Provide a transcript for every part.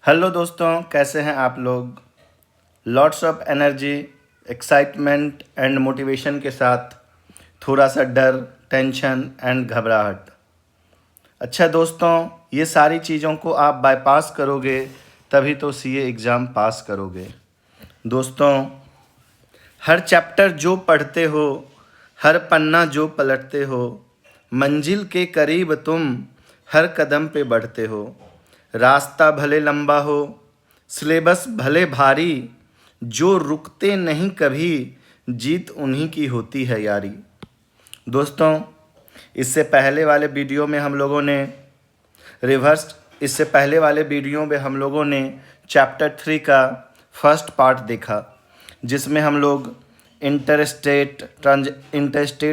Hello दोस्तों, कैसे हैं आप लोग। Lots of energy, excitement and motivation के साथ थोड़ा सा डर, टेंशन एंड घबराहट। अच्छा दोस्तों, ये सारी चीज़ों को आप बाईपास करोगे तभी तो सीए एग्ज़ाम पास करोगे। दोस्तों, हर चैप्टर जो पढ़ते हो, हर पन्ना जो पलटते हो, मंजिल के करीब तुम हर कदम पे बढ़ते हो। रास्ता भले लंबा हो, सिलेबस भले भारी, जो रुकते नहीं कभी, जीत उन्हीं की होती है यारी। दोस्तों, इससे पहले वाले वीडियो में हम लोगों ने इससे पहले वाले वीडियो में हम लोगों ने चैप्टर 3 का फर्स्ट पार्ट देखा, जिसमें हम लोग interstate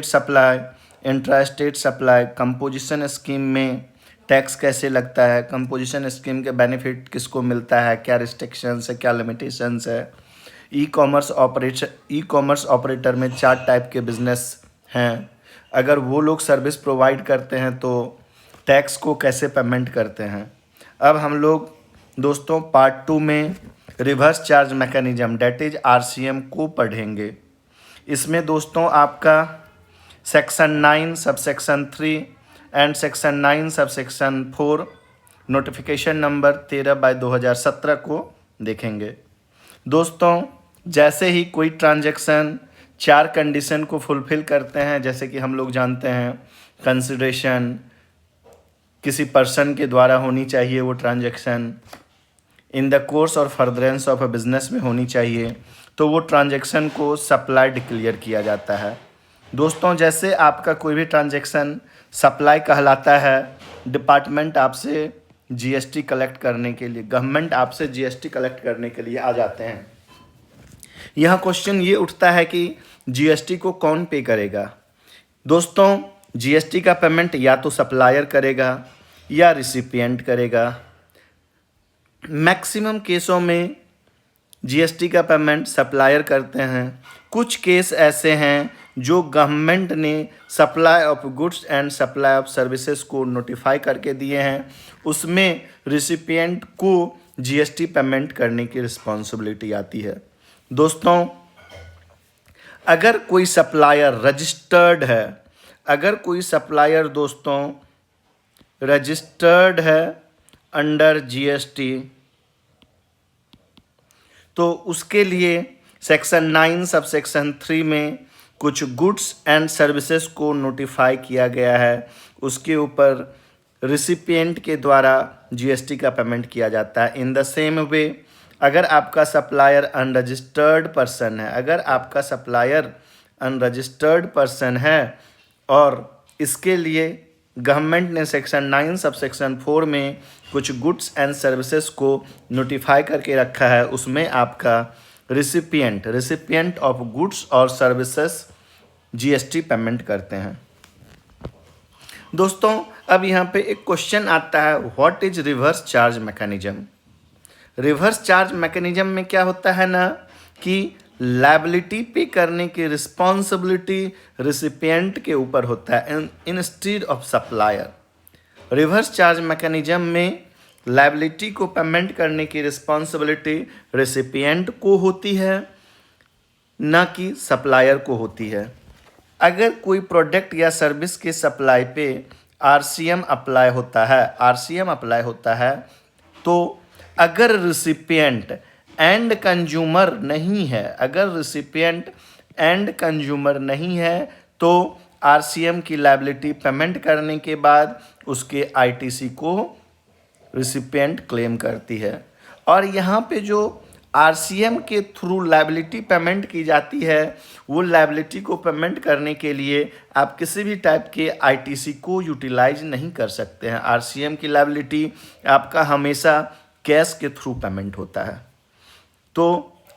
supply, intrastate supply, composition scheme में टैक्स कैसे लगता है, कंपोजिशन स्कीम के बेनिफिट किसको मिलता है, क्या रिस्ट्रिक्शंस है, क्या लिमिटेशंस है। ई कॉमर्स ऑपरेटर में 4 टाइप के बिजनेस हैं। अगर वो लोग सर्विस प्रोवाइड करते हैं तो टैक्स को कैसे पेमेंट करते हैं। अब हम लोग दोस्तों पार्ट 2 में reverse charge mechanism that is RCM को पढ़ेंगे। इसमें दोस्तों आपका section 9 subsection 3 and section 9 subsection 4 notification number 13/2017 को देखेंगे। दोस्तों, जैसे ही कोई ट्रांजैक्शन 4 कंडीशन को फुलफिल करते हैं, जैसे कि हम लोग जानते हैं कंसिडरेशन किसी पर्सन के द्वारा होनी चाहिए, वो ट्रांजैक्शन इन द कोर्स और फर्दरेंस ऑफ अ बिजनेस में होनी चाहिए, तो वो ट्रांजैक्शन को सप्लाई डिक्लेयर किया जाता है। दोस्तों, जैसे आपका कोई भी ट्रांजैक्शन सप्लाई कहलाता है, डिपार्टमेंट आपसे जीएसटी कलेक्ट करने के लिए, गवर्नमेंट आपसे जीएसटी कलेक्ट करने के लिए आ जाते हैं। यहाँ क्वेश्चन ये उठता है कि जीएसटी को कौन पे करेगा। दोस्तों, जीएसटी का पेमेंट या तो सप्लायर करेगा या रिसिपिएंट करेगा। मैक्सिमम केसों में जीएसटी का पेमेंट सप्लायर करते हैं। कुछ केस ऐसे हैं जो गवर्नमेंट ने supply of goods and supply of services को नोटिफाई करके दिए हैं, उसमें रिसिपिएंट को जीएसटी पेमेंट करने की रिस्पॉन्सिबिलिटी आती है। दोस्तों, अगर कोई सप्लायर रजिस्टर्ड है, अगर कोई सप्लायर दोस्तों रजिस्टर्ड है अंडर जीएसटी, तो उसके लिए सेक्शन 9 सबसेक्शन 3 में कुछ गुड्स एंड सर्विसेज को नोटिफाई किया गया है, उसके ऊपर रिसिपिएंट के द्वारा जीएसटी का पेमेंट किया जाता है। इन द सेम वे, अगर आपका सप्लायर अनरजिस्टर्ड पर्सन है, अगर आपका सप्लायर अनरजिस्टर्ड पर्सन है और इसके लिए गवर्नमेंट ने सेक्शन 9 सबसेक्शन 4 में कुछ गुड्स एंड सर्विसेज को नोटिफाई करके रखा है, उसमें आपका रिसिपिएंट ऑफ गुड्स और सर्विसेज जीएसटी पेमेंट करते हैं। दोस्तों, अब यहाँ पे एक क्वेश्चन आता है, what is reverse charge mechanism. Reverse charge mechanism में क्या होता है ना कि लायबिलिटी पे करने की रिस्पॉन्सिबिलिटी रिसिपिएंट के ऊपर होता है instead of supplier. Reverse charge mechanism में लायबिलिटी को पेमेंट करने की रिस्पॉन्सिबिलिटी रिसिपिएंट को होती है, ना कि सप्लायर को होती है। अगर कोई प्रोडक्ट या सर्विस के सप्लाई पे आरसीएम अप्लाई होता है, तो अगर रिसिपिएंट एंड कंज्यूमर नहीं है, अगर रिसिपिएंट एंड कंज्यूमर नहीं है, तो आरसीएम की लायबिलिटी पेमेंट करने के बाद उसके आईटीसी को रिसिपिएंट क्लेम करती है। और यहाँ पे जो आरसीएम के थ्रू लायबिलिटी पेमेंट की जाती है, वो लायबिलिटी को पेमेंट करने के लिए आप किसी भी टाइप के आईटीसी को यूटिलाइज नहीं कर सकते हैं। आरसीएम की लायबिलिटी आपका हमेशा कैश के थ्रू पेमेंट होता है। तो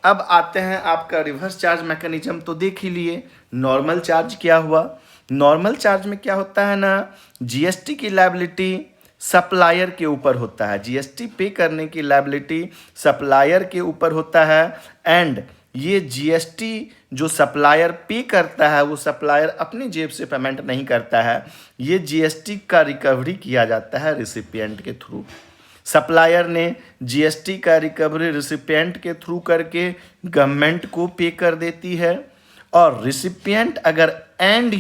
अब आते हैं आपका रिवर्स चार्ज मैकेनिज्म, तो देख ही लिए। नॉर्मल चार्ज क्या हुआ। नॉर्मल चार्ज में क्या होता है ना, जीएसटी की लायबिलिटी सप्लायर के ऊपर होता है, जीएसटी पे करने की लायबिलिटी सप्लायर के ऊपर होता है। एंड ये जीएसटी जो सप्लायर पे करता है, वो सप्लायर अपनी जेब से पेमेंट नहीं करता है, ये जीएसटी का रिकवरी किया जाता है रिसिपिएंट के थ्रू। सप्लायर ने जीएसटी का रिकवरी रिसिपिएंट के थ्रू करके गवर्नमेंट को पे कर देती है, और रिसिपिएंट अगर एंड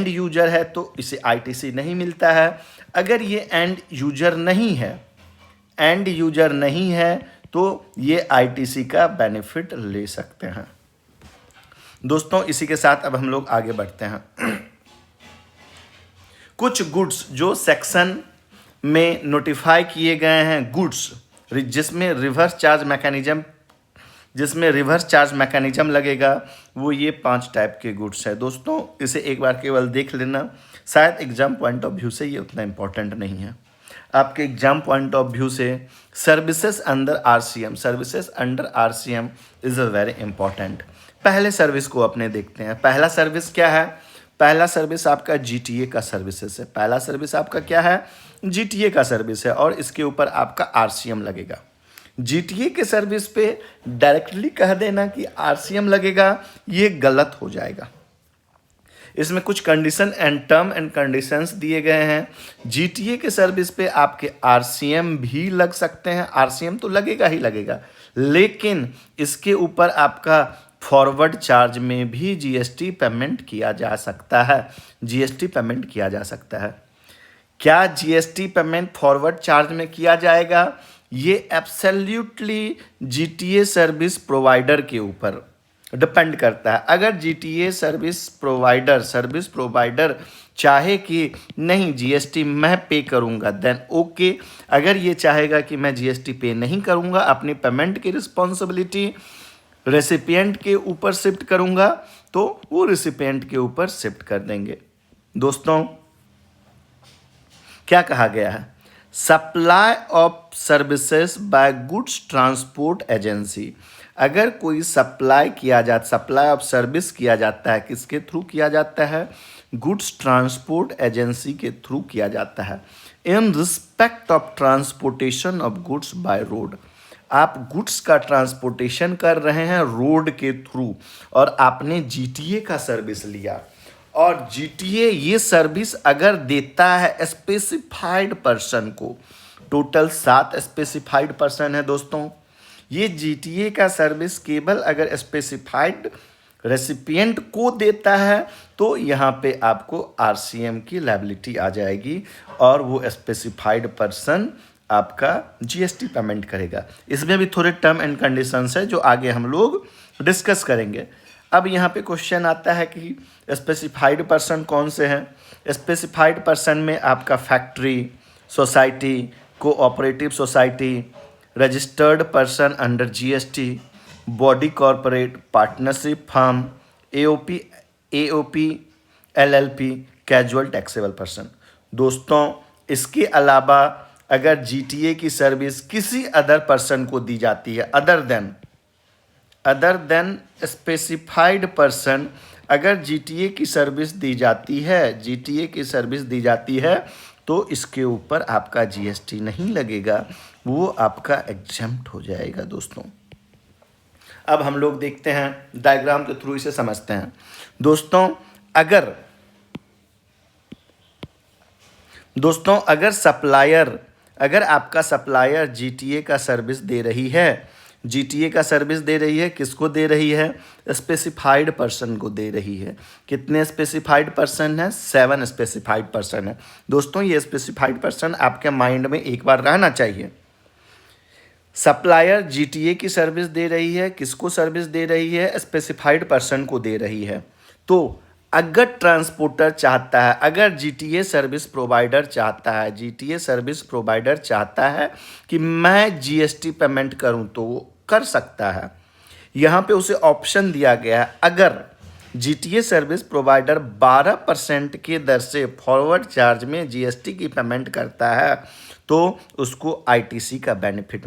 यूजर है तो इसे आईटीसी नहीं मिलता है। अगर ये एंड यूजर नहीं है तो ये आईटीसी का बेनिफिट ले सकते हैं। दोस्तों इसी के साथ अब हम लोग आगे बढ़ते हैं। कुछ गुड्स जो सेक्शन में नोटिफाई किए गए हैं गुड्स जिसमें रिवर्स चार्ज मैकेनिज्म लगेगा, वो ये 5 टाइप के गुड्स है। दोस्तों इसे एक बार केवल देख लेना, शायद एग्जाम पॉइंट ऑफ व्यू से ये उतना इम्पोर्टेंट नहीं है। आपके एग्जाम पॉइंट ऑफ व्यू से services under RCM is a very important. पहले सर्विस को अपने देखते हैं। पहला सर्विस क्या है? पहला सर्विस आपका जीटीए का सर्विसेज है। पहला सर्विस आपका क्या है? जीटीए का सर्विस है, और इसके ऊपर आपका आरसीएम लगेगा। जीटीए के सर्विस पे डायरेक्टली कह देना कि आरसीएम लगेगा, ये गलत हो जाएगा। इसमें कुछ condition and term and conditions दिए गए हैं। जीटीए के सर्विस पे आपके आरसीएम भी लग सकते हैं, आरसीएम तो लगेगा ही लगेगा, लेकिन इसके ऊपर आपका फॉरवर्ड चार्ज में भी जीएसटी पेमेंट किया जा सकता है। क्या जीएसटी पेमेंट फॉरवर्ड चार्ज में किया जाएगा? ये एब्सोल्युटली जीटीए सर्विस प्रोवाइडर के ऊपर डिपेंड करता है। अगर जीटीए सर्विस प्रोवाइडर चाहे कि नहीं जीएसटी मैं पे करूंगा, देन ओके। अगर ये चाहेगा कि मैं जीएसटी पे नहीं करूंगा, अपनी पेमेंट की रिस्पॉन्सिबिलिटी रेसिपिएंट के ऊपर शिफ्ट करूंगा, तो वो रेसिपिएंट के ऊपर शिफ्ट कर देंगे। दोस्तों क्या कहा गया है? Supply of services by goods transport agency. अगर कोई सप्लाई ऑफ सर्विस किया जाता है, किसके थ्रू किया जाता है? गुड्स ट्रांसपोर्ट एजेंसी के थ्रू किया जाता है। In respect of transportation of goods by road, आप गुड्स का ट्रांसपोर्टेशन कर रहे हैं रोड के थ्रू, और आपने जीटीए का सर्विस लिया, और जीटीए ये सर्विस अगर देता है स्पेसिफाइड पर्सन को, टोटल 7 स्पेसिफाइड पर्सन है दोस्तों। ये जीटीए का सर्विस केवल अगर स्पेसिफाइड रेसिपिएंट को देता है तो यहाँ पे आपको आरसीएम की लायबिलिटी आ जाएगी, और वो स्पेसिफाइड पर्सन आपका जीएसटी पेमेंट करेगा। इसमें भी थोड़े टर्म एंड कंडीशंस है जो आगे हम लोग डिस्कस करेंगे। अब यहाँ पे क्वेश्चन आता है कि स्पेसिफाइड पर्सन कौन से हैं? स्पेसिफाइड पर्सन में आपका factory, society, cooperative society, registered person under GST, body corporate, partnership firm, AOP, LLP, casual taxable person. दोस्तों इसके अलावा अगर जीटीए की सर्विस किसी अदर पर्सन को दी जाती है, अदर देन स्पेसिफाइड पर्सन, अगर जीटीए की सर्विस दी जाती है तो इसके ऊपर आपका जीएसटी नहीं लगेगा, वो आपका एग्जेम्प्ट हो जाएगा। दोस्तों अब हम लोग देखते हैं, डायग्राम के थ्रू इसे समझते हैं। दोस्तों अगर आपका सप्लायर जीटीए का सर्विस दे रही है, किसको दे रही है? स्पेसिफाइड पर्सन को दे रही है। कितने स्पेसिफाइड पर्सन हैं? 7 स्पेसिफाइड पर्सन है। दोस्तों ये स्पेसिफाइड पर्सन आपके माइंड में एक बार रहना चाहिए। सप्लायर जीटीए की सर्विस दे रही है, किसको सर्विस दे रही है? स्पेसिफाइड पर्सन को दे रही है। तो अगर ट्रांसपोर्टर चाहता है, अगर जीटीए सर्विस प्रोवाइडर चाहता है कि मैं जीएसटी पेमेंट करूं, तो वो कर सकता है। यहाँ पे उसे ऑप्शन दिया गया है, अगर जीटीए सर्विस प्रोवाइडर 12% के दर से फॉरवर्ड चार्ज में जीएसटी की पेमेंट करता है तो उसको आईटीसी का बेनिफिट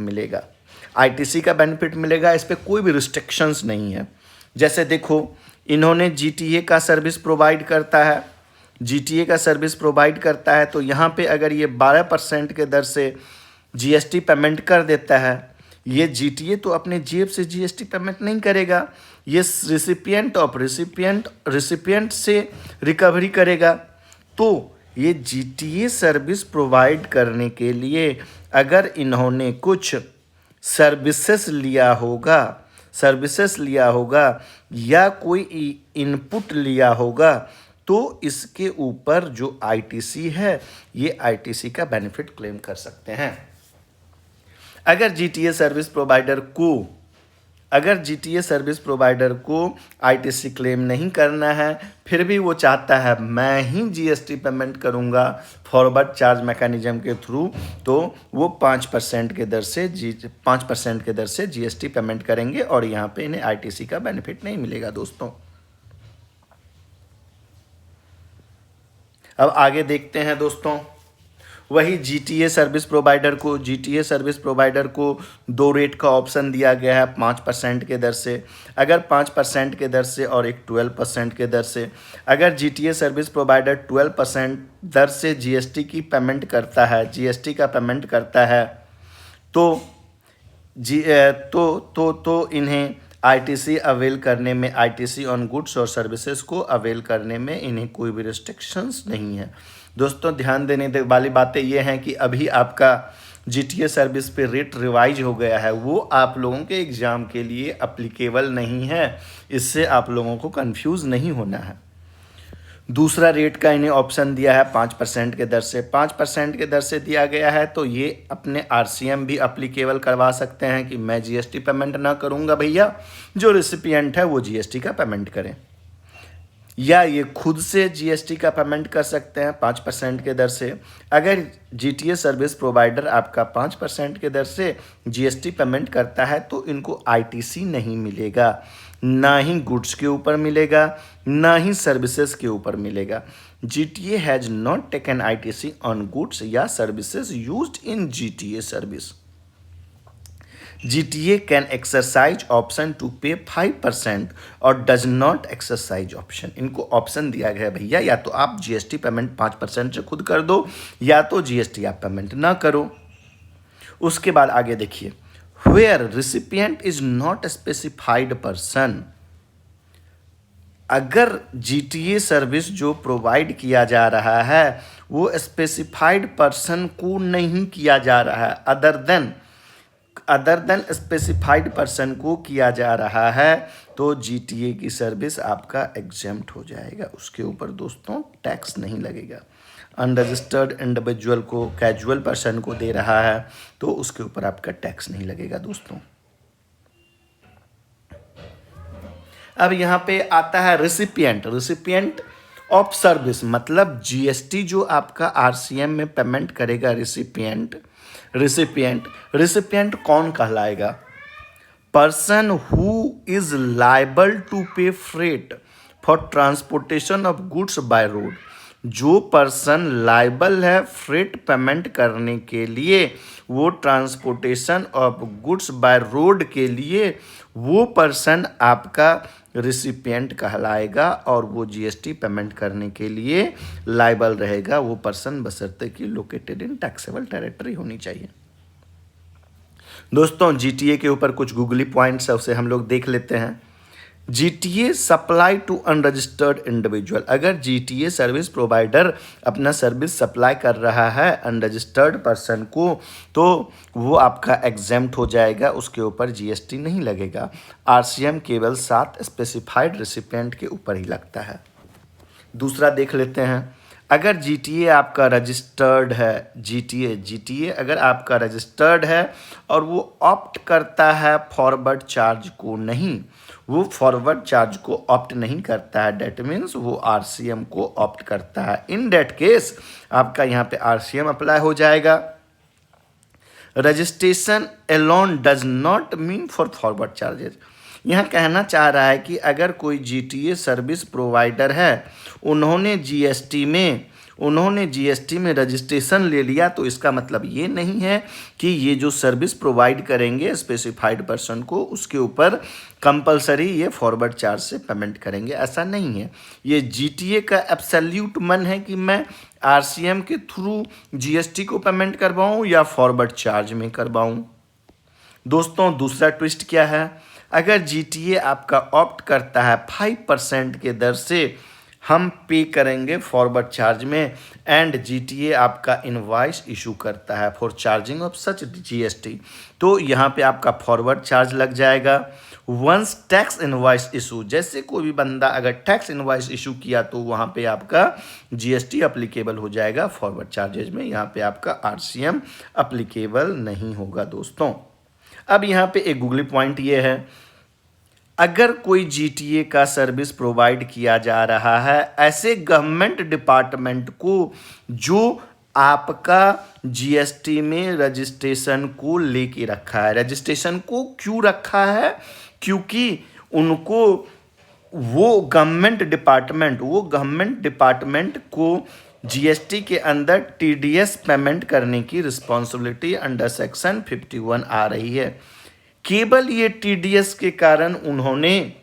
मिलेगा। इस पर कोई भी रिस्ट्रिक्शंस नहीं है। जैसे देखो, इन्होंने जीटीए का सर्विस प्रोवाइड करता है, तो यहाँ पे अगर ये 12% के दर से जीएसटी पेमेंट कर देता है, ये जीटीए तो अपने जेब से जीएसटी पेमेंट नहीं करेगा, ये रिसिपिएंट से रिकवरी करेगा। तो ये जीटीए सर्विस प्रोवाइड करने के लिए अगर इन्होंने कुछ सर्विसेज लिया होगा या कोई इनपुट लिया होगा, तो इसके ऊपर जो आईटीसी है, ये आईटीसी का बेनिफिट क्लेम कर सकते हैं। अगर जीटीए सर्विस प्रोवाइडर को आईटीसी क्लेम नहीं करना है, फिर भी वो चाहता है मैं ही जीएसटी पेमेंट करूंगा फॉरवर्ड चार्ज मैकेनिज्म के थ्रू, तो वो 5% के दर से जीएसटी पेमेंट करेंगे और यहाँ पे इन्हें आईटीसी का बेनिफिट नहीं मिलेगा दोस्तों। अब आगे देखते हैं दोस्तों, वही जीटीए सर्विस प्रोवाइडर को 2 रेट का ऑप्शन दिया गया है 5% के दर से, अगर 5% के दर से और एक 12% के दर से। अगर जीटीए सर्विस प्रोवाइडर 12% दर से जीएसटी का पेमेंट करता है तो इन्हें आईटीसी अवेल करने में, आईटीसी ऑन गुड्स और सर्विसेज को अवेल करने में इन्हें कोई भी रिस्ट्रिक्शंस नहीं है। दोस्तों ध्यान देने वाली बातें ये हैं कि अभी आपका जीटीए सर्विस पे रेट रिवाइज हो गया है, वो आप लोगों के एग्ज़ाम के लिए अप्लीकेबल नहीं है, इससे आप लोगों को कंफ्यूज नहीं होना है। दूसरा रेट का इन्हें ऑप्शन दिया है 5% के दर से। 5% के दर से दिया गया है तो ये अपने आरसीएम भी अप्लीकेबल करवा सकते हैं कि मैं जीएसटी पेमेंट ना करूँगा भैया, जो रिसिपिएंट है वो जीएसटी का पेमेंट करें, या ये खुद से जीएसटी का पेमेंट कर सकते हैं 5% के दर से। अगर जीटीए सर्विस प्रोवाइडर आपका 5% के दर से जीएसटी पेमेंट करता है तो इनको आईटीसी नहीं मिलेगा, ना ही गुड्स के ऊपर मिलेगा, ना ही सर्विसेज के ऊपर मिलेगा। GTA has not taken ITC on goods या services used in GTA service. GTA can exercise option to pay 5% और does not exercise option। इनको ऑप्शन दिया गया है भैया, या तो आप जीएसटी पेमेंट 5% से खुद कर दो या तो जीएसटी आप पेमेंट ना करो। उसके बाद आगे देखिए, where recipient is not specified person। अगर जीटीए सर्विस जो प्रोवाइड किया जा रहा है वो स्पेसिफाइड पर्सन को नहीं किया जा रहा है, अदर देन स्पेसिफाइड पर्सन को किया जा रहा है, तो जीटीए की सर्विस आपका एग्जेम्प्ट हो जाएगा, उसके ऊपर दोस्तों टैक्स नहीं लगेगा। अनरजिस्टर्ड इंडिविजुअल को, कैजुअल पर्सन को दे रहा है तो उसके ऊपर आपका टैक्स नहीं लगेगा दोस्तों। अब यहाँ पे आता है रिसिपिएंट ऑफ सर्विस, मतलब जीएसटी जो आपका आरसीएम में पेमेंट करेगा रिसिपिएंट कौन कहलाएगा? Person who is liable to pay freight for transportation of goods by road. जो पर्सन लायबल है फ्रेट पेमेंट करने के लिए, वो transportation of goods by road के लिए, वो पर्सन आपका रिसिपिएंट कहलाएगा और वो जीएसटी पेमेंट करने के लिए लायबल रहेगा वो पर्सन, बशर्ते कि लोकेटेड इन टैक्सेबल टेरिटरी होनी चाहिए। दोस्तों जीटीए के ऊपर कुछ गूगली पॉइंट्स है, उसे हम लोग देख लेते हैं। GTA supply to unregistered individual. अगर जीटीए सर्विस प्रोवाइडर अपना सर्विस सप्लाई कर रहा है अनरजिस्टर्ड पर्सन को, तो वो आपका एग्जेम्प्ट हो जाएगा, उसके ऊपर जीएसटी नहीं लगेगा। आरसीएम केवल 7 स्पेसिफाइड रेसिपिएंट के ऊपर ही लगता है। दूसरा देख लेते हैं, अगर जीटीए आपका रजिस्टर्ड है, जीटीए अगर आपका रजिस्टर्ड है और वो ऑप्ट करता है फॉरवर्ड चार्ज को नहीं, वो फॉरवर्ड चार्ज को ऑप्ट नहीं करता है, डेट मीन्स वो आरसीएम को ऑप्ट करता है। इन डेट केस आपका यहाँ पे आरसीएम अप्लाई हो जाएगा। Registration alone does not mean for forward charges. यहाँ कहना चाह रहा है कि अगर कोई जीटीए सर्विस प्रोवाइडर है, उन्होंने जीएसटी में रजिस्ट्रेशन ले लिया, तो इसका मतलब ये नहीं है कि ये जो सर्विस प्रोवाइड करेंगे स्पेसिफाइड पर्सन को, उसके ऊपर कंपलसरी ये फॉरवर्ड चार्ज से पेमेंट करेंगे, ऐसा नहीं है। ये जीटीए का एब्सोल्यूट मन है कि मैं आरसीएम के थ्रू जीएसटी को पेमेंट करवाऊँ या फॉरवर्ड चार्ज में करवाऊँ। दोस्तों दूसरा ट्विस्ट क्या है, अगर जीटीए आपका ऑप्ट करता है 5% के दर से हम पे करेंगे फॉरवर्ड चार्ज में, एंड जीटीए आपका इनवॉइस इशू करता है for charging of such GST. तो यहाँ पे आपका फॉरवर्ड चार्ज लग जाएगा। वंस टैक्स इनवॉइस इशू, जैसे कोई भी बंदा अगर टैक्स इनवॉइस इशू किया तो वहाँ पे आपका जीएसटी अप्लीकेबल हो जाएगा फॉरवर्ड चार्जेज में, यहाँ पे आपका आरसीएम अप्लीकेबल नहीं होगा दोस्तों। अब यहाँ पे एक गूगली पॉइंट ये है, अगर कोई जीटीए का सर्विस प्रोवाइड किया जा रहा है ऐसे गवर्नमेंट डिपार्टमेंट को जो आपका जीएसटी में रजिस्ट्रेशन को लेके रखा है। रजिस्ट्रेशन को क्यों रखा है? क्योंकि उनको वो गवर्नमेंट डिपार्टमेंट को जीएसटी के अंदर टीडीएस पेमेंट करने की रिस्पॉन्सिबिलिटी अंडर सेक्शन 51 आ रही है। केवल ये टीडीएस के कारण उन्होंने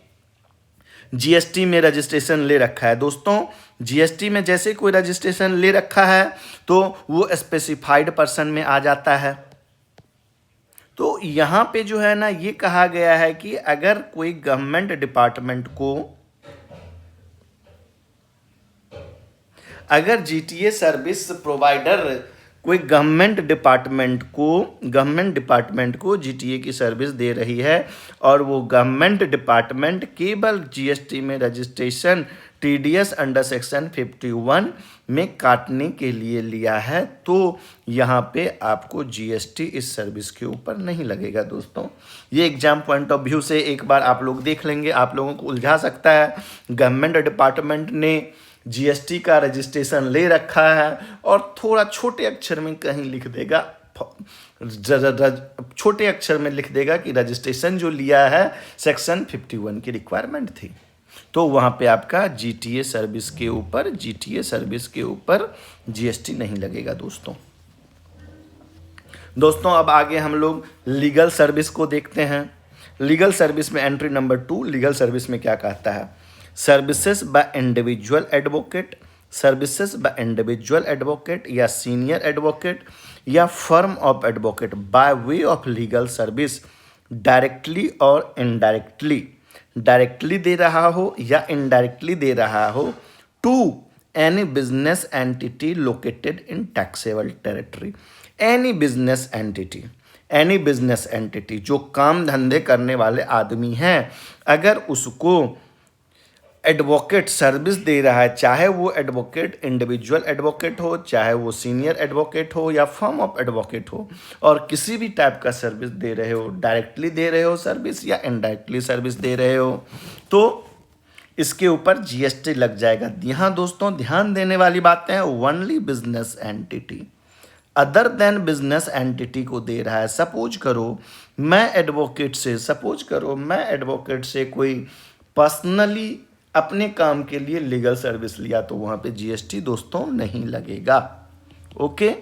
जीएसटी में रजिस्ट्रेशन ले रखा है। दोस्तों जीएसटी में जैसे कोई रजिस्ट्रेशन ले रखा है तो वो स्पेसिफाइड पर्सन में आ जाता है। तो यहाँ पे जो है ना ये कहा गया है कि अगर कोई गवर्नमेंट डिपार्टमेंट को, अगर जीटीए सर्विस प्रोवाइडर कोई गवर्नमेंट डिपार्टमेंट को जीटीए की सर्विस दे रही है और वो गवर्नमेंट डिपार्टमेंट केवल जीएसटी में रजिस्ट्रेशन टीडीएस अंडर सेक्शन 51 में काटने के लिए लिया है, तो यहाँ पे आपको जीएसटी इस सर्विस के ऊपर नहीं लगेगा। दोस्तों ये एग्जाम पॉइंट ऑफ व्यू से एक बार आप लोग देख लेंगे, आप लोगों को उलझा सकता है। गवर्नमेंट डिपार्टमेंट ने जीएसटी का रजिस्ट्रेशन ले रखा है और थोड़ा छोटे अक्षर में कहीं लिख देगा, छोटे अक्षर में लिख देगा कि रजिस्ट्रेशन जो लिया है सेक्शन 51 की रिक्वायरमेंट थी, तो वहाँ पे आपका जीटीए सर्विस के ऊपर जीएसटी नहीं लगेगा। दोस्तों अब आगे हम लोग लीगल सर्विस को देखते हैं। लीगल सर्विस में एंट्री नंबर 2 लीगल सर्विस में क्या कहता है? सर्विसेज बाय इंडिविजुअल एडवोकेट या सीनियर एडवोकेट या firm of advocate by way of legal service directly और इनडायरेक्टली, डायरेक्टली दे रहा हो या इनडायरेक्टली दे रहा हो, to any business entity located in taxable territory. Any business entity जो काम धंधे करने वाले आदमी हैं, अगर उसको एडवोकेट सर्विस दे रहा है, चाहे वो एडवोकेट इंडिविजुअल एडवोकेट हो, चाहे वो सीनियर एडवोकेट हो या फर्म ऑफ एडवोकेट हो, और किसी भी टाइप का सर्विस दे रहे हो, डायरेक्टली दे रहे हो सर्विस या इनडायरेक्टली सर्विस दे रहे हो, तो इसके ऊपर जीएसटी लग जाएगा। यहाँ दोस्तों ध्यान देने वाली बातें हैं, only business entity, other than business entity को दे रहा है। सपोज करो मैं एडवोकेट से कोई पर्सनली अपने काम के लिए लीगल सर्विस लिया तो वहाँ पे जीएसटी दोस्तों नहीं लगेगा। ओके,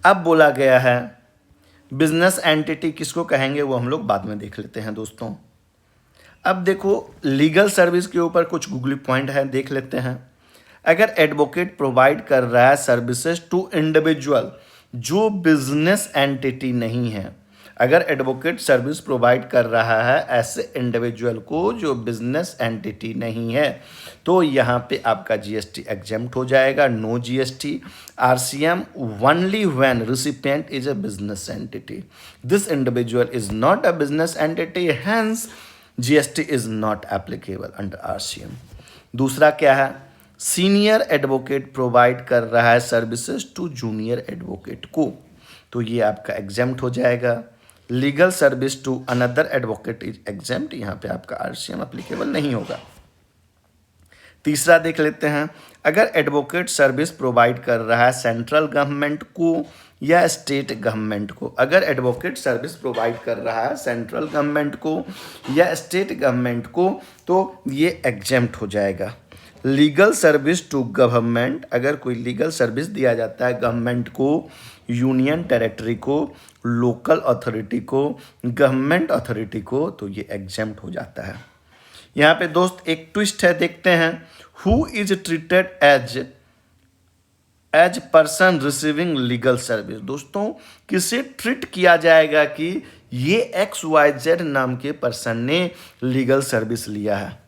अब बोला गया है बिजनेस एंटिटी किसको कहेंगे वो हम लोग बाद में देख लेते हैं। दोस्तों अब देखो लीगल सर्विस के ऊपर कुछ गूगली पॉइंट है, देख लेते हैं। अगर एडवोकेट प्रोवाइड कर रहा है सर्विसेज टू इंडिविजुअल जो बिजनेस एंटिटी नहीं है, अगर एडवोकेट सर्विस प्रोवाइड कर रहा है ऐसे इंडिविजुअल को जो बिजनेस एंटिटी नहीं है, तो यहाँ पे आपका जीएसटी एग्जेम्प्ट हो जाएगा, no GST. RCM only when recipient is a business entity, this individual is not a business entity, hence GST is not applicable under RCM. दूसरा क्या है? सीनियर एडवोकेट प्रोवाइड कर रहा है सर्विसेज टू जूनियर एडवोकेट को, तो ये आपका एग्जेम्प्ट हो जाएगा। Legal service to another advocate is exempt, यहाँ पे आपका आरसीएम एप्लीकेबल नहीं होगा। तीसरा देख लेते हैं, अगर एडवोकेट सर्विस प्रोवाइड कर रहा है सेंट्रल गवर्नमेंट को या स्टेट गवर्नमेंट को, अगर एडवोकेट सर्विस प्रोवाइड कर रहा है सेंट्रल गवर्नमेंट को या स्टेट गवर्नमेंट को, तो ये एग्जेम्प्ट हो जाएगा। लीगल सर्विस टू गवर्नमेंट, अगर कोई लीगल सर्विस दिया जाता है गवर्नमेंट को, यूनियन टेरिटरी को, लोकल अथॉरिटी को, गवर्नमेंट अथॉरिटी को, तो ये एग्जेम्प्ट हो जाता है। यहाँ पे दोस्त एक ट्विस्ट है, देखते हैं। Who is treated as person receiving legal service, दोस्तों किसे ट्रीट किया जाएगा कि ये XYZ नाम के पर्सन ने लीगल सर्विस लिया है।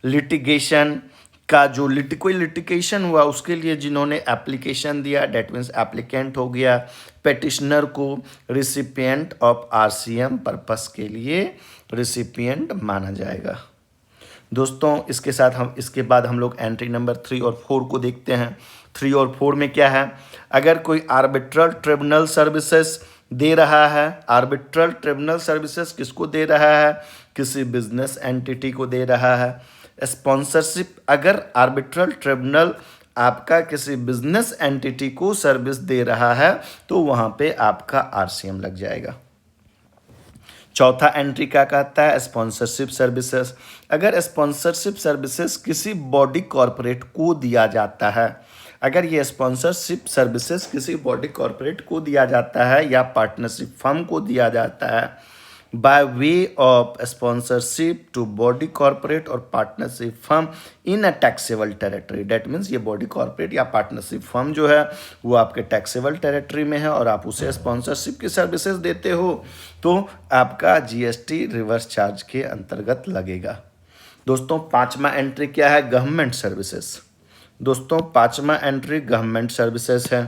लिटिगेशन, का जो कोई लिटिगेशन हुआ उसके लिए जिन्होंने एप्लीकेशन दिया, डेट मीन्स एप्लीकेंट हो गया, पेटिशनर को रिसिपिएंट ऑफ आरसीएम पर्पस के लिए रिसिपिएंट माना जाएगा। दोस्तों इसके बाद हम लोग एंट्री नंबर 3 और 4 को देखते हैं। 3 और 4 में क्या है, अगर कोई आर्बिट्रल ट्रिब्यूनल सर्विसेज दे रहा है, आर्बिट्रल ट्रिब्यूनल सर्विसेज किसको दे रहा है, किसी बिजनेस एंटिटी को दे रहा है। स्पॉन्सरशिप, अगर आर्बिट्रल ट्रिब्यूनल आपका किसी बिजनेस एंटिटी को सर्विस दे रहा है तो वहाँ पे आपका आरसीएम लग जाएगा। चौथा एंट्री क्या कहता है, स्पॉन्सरशिप सर्विसेज। अगर स्पॉन्सरशिप सर्विसेज किसी बॉडी कॉरपोरेट को दिया जाता है, अगर ये स्पॉन्सरशिप सर्विसेज किसी बॉडी कॉरपोरेट को दिया जाता है या पार्टनरशिप फर्म को दिया जाता है by way of sponsorship to body corporate और partnership firm in a taxable territory, that means ये बॉडी कॉरपोरेट या पार्टनरशिप फर्म जो है वो आपके टैक्सेबल टेरिटरी में है और आप उसे स्पॉन्सरशिप की सर्विसेज देते हो तो आपका जीएसटी रिवर्स चार्ज के अंतर्गत लगेगा। दोस्तों पांचवा एंट्री क्या है, गवर्नमेंट सर्विसेज। दोस्तों पांचवा एंट्री गवर्नमेंट सर्विसेज है।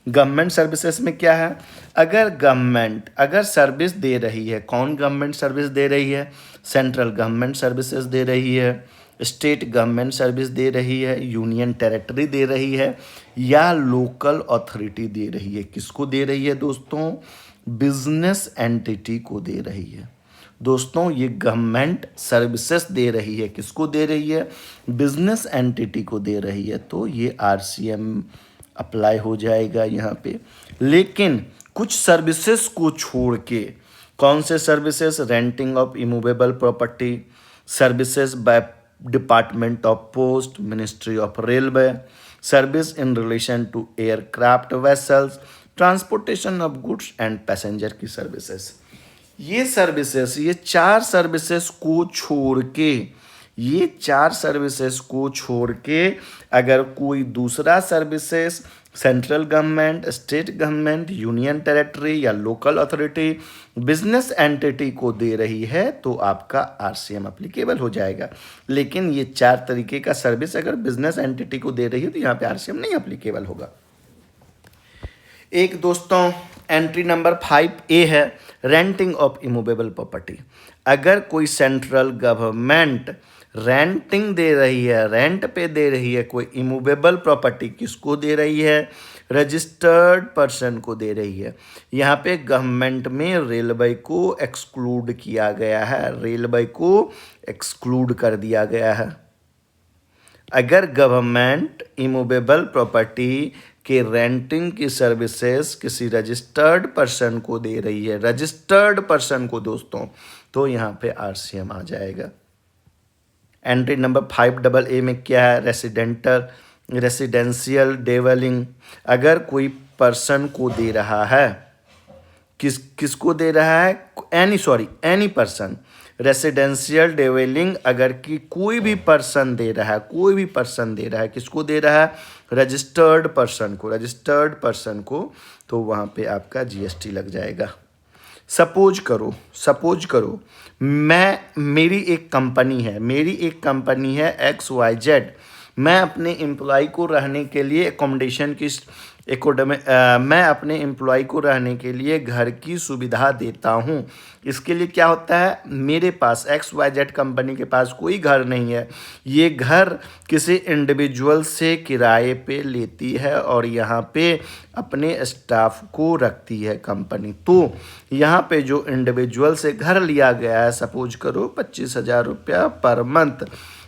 गवर्नमेंट सर्विसेज में क्या है, अगर सर्विस दे रही है, कौन गवर्नमेंट सर्विस दे रही है, सेंट्रल गवर्नमेंट सर्विसेज दे रही है, स्टेट गवर्नमेंट सर्विस दे रही है, यूनियन टेरिटरी दे रही है या लोकल अथॉरिटी दे रही है। किसको दे रही है दोस्तों, बिजनेस एंटिटी को दे रही है। दोस्तों ये गवर्नमेंट सर्विसेज दे रही है, किसको दे रही है, बिजनेस एंटिटी को दे रही है, तो ये आरसीएम अप्लाई हो जाएगा यहाँ पे। लेकिन कुछ सर्विसेज को छोड़ के, कौन से services, renting of immovable property, services by department of post, ministry of railway, service in relation to aircraft vessels, transportation of goods and passenger की सर्विसेज। ये सर्विसेज, ये चार सर्विसेज को छोड़ के अगर कोई दूसरा services central government, state government, union territory या लोकल अथॉरिटी बिजनेस एंटिटी को दे रही है तो आपका आरसीएम एप्लीकेबल हो जाएगा। लेकिन ये चार तरीके का सर्विस अगर बिजनेस एंटिटी को दे रही है तो यहाँ पे आरसीएम नहीं एप्लीकेबल होगा। एक दोस्तों एंट्री नंबर 5A है, रेंटिंग ऑफ इमूवेबल प्रॉपर्टी। अगर कोई सेंट्रल गवर्नमेंट रेंटिंग दे रही है, रेंट पे दे रही है कोई इमूवेबल प्रॉपर्टी, किसको दे रही है, रजिस्टर्ड पर्सन को दे रही है। यहाँ पे गवर्नमेंट में रेलवे को एक्सक्लूड किया गया है, रेलवे को एक्सक्लूड कर दिया गया है। अगर गवर्नमेंट इमूवेबल प्रॉपर्टी के रेंटिंग की सर्विसेज किसी रजिस्टर्ड पर्सन को दे रही है, रजिस्टर्ड पर्सन को दोस्तों, तो यहाँ पे आरसीएम आ जाएगा। एंट्री नंबर 5AA में क्या है, रेसिडेंशियल डेवलिंग। अगर कोई पर्सन को दे रहा है, किसको दे रहा है, एनी पर्सन, रेसिडेंशियल डेवलिंग अगर कि कोई भी पर्सन दे रहा है, किसको दे रहा है, रजिस्टर्ड पर्सन को, तो वहाँ पे आपका जीएसटी लग जाएगा। सपोज करो मेरी एक कंपनी है XYZ, मैं अपने एम्प्लॉय को रहने के लिए मैं अपने एम्प्लॉय को रहने के लिए घर की सुविधा देता हूँ। इसके लिए क्या होता है, मेरे पास XYZ कंपनी के पास कोई घर नहीं है, ये घर किसी इंडिविजुअल से किराए पे लेती है और यहाँ पे अपने स्टाफ को रखती है कंपनी। तो यहाँ पे जो इंडिविजुअल से घर लिया गया है, सपोज करो 25,000 रुपया पर मंथ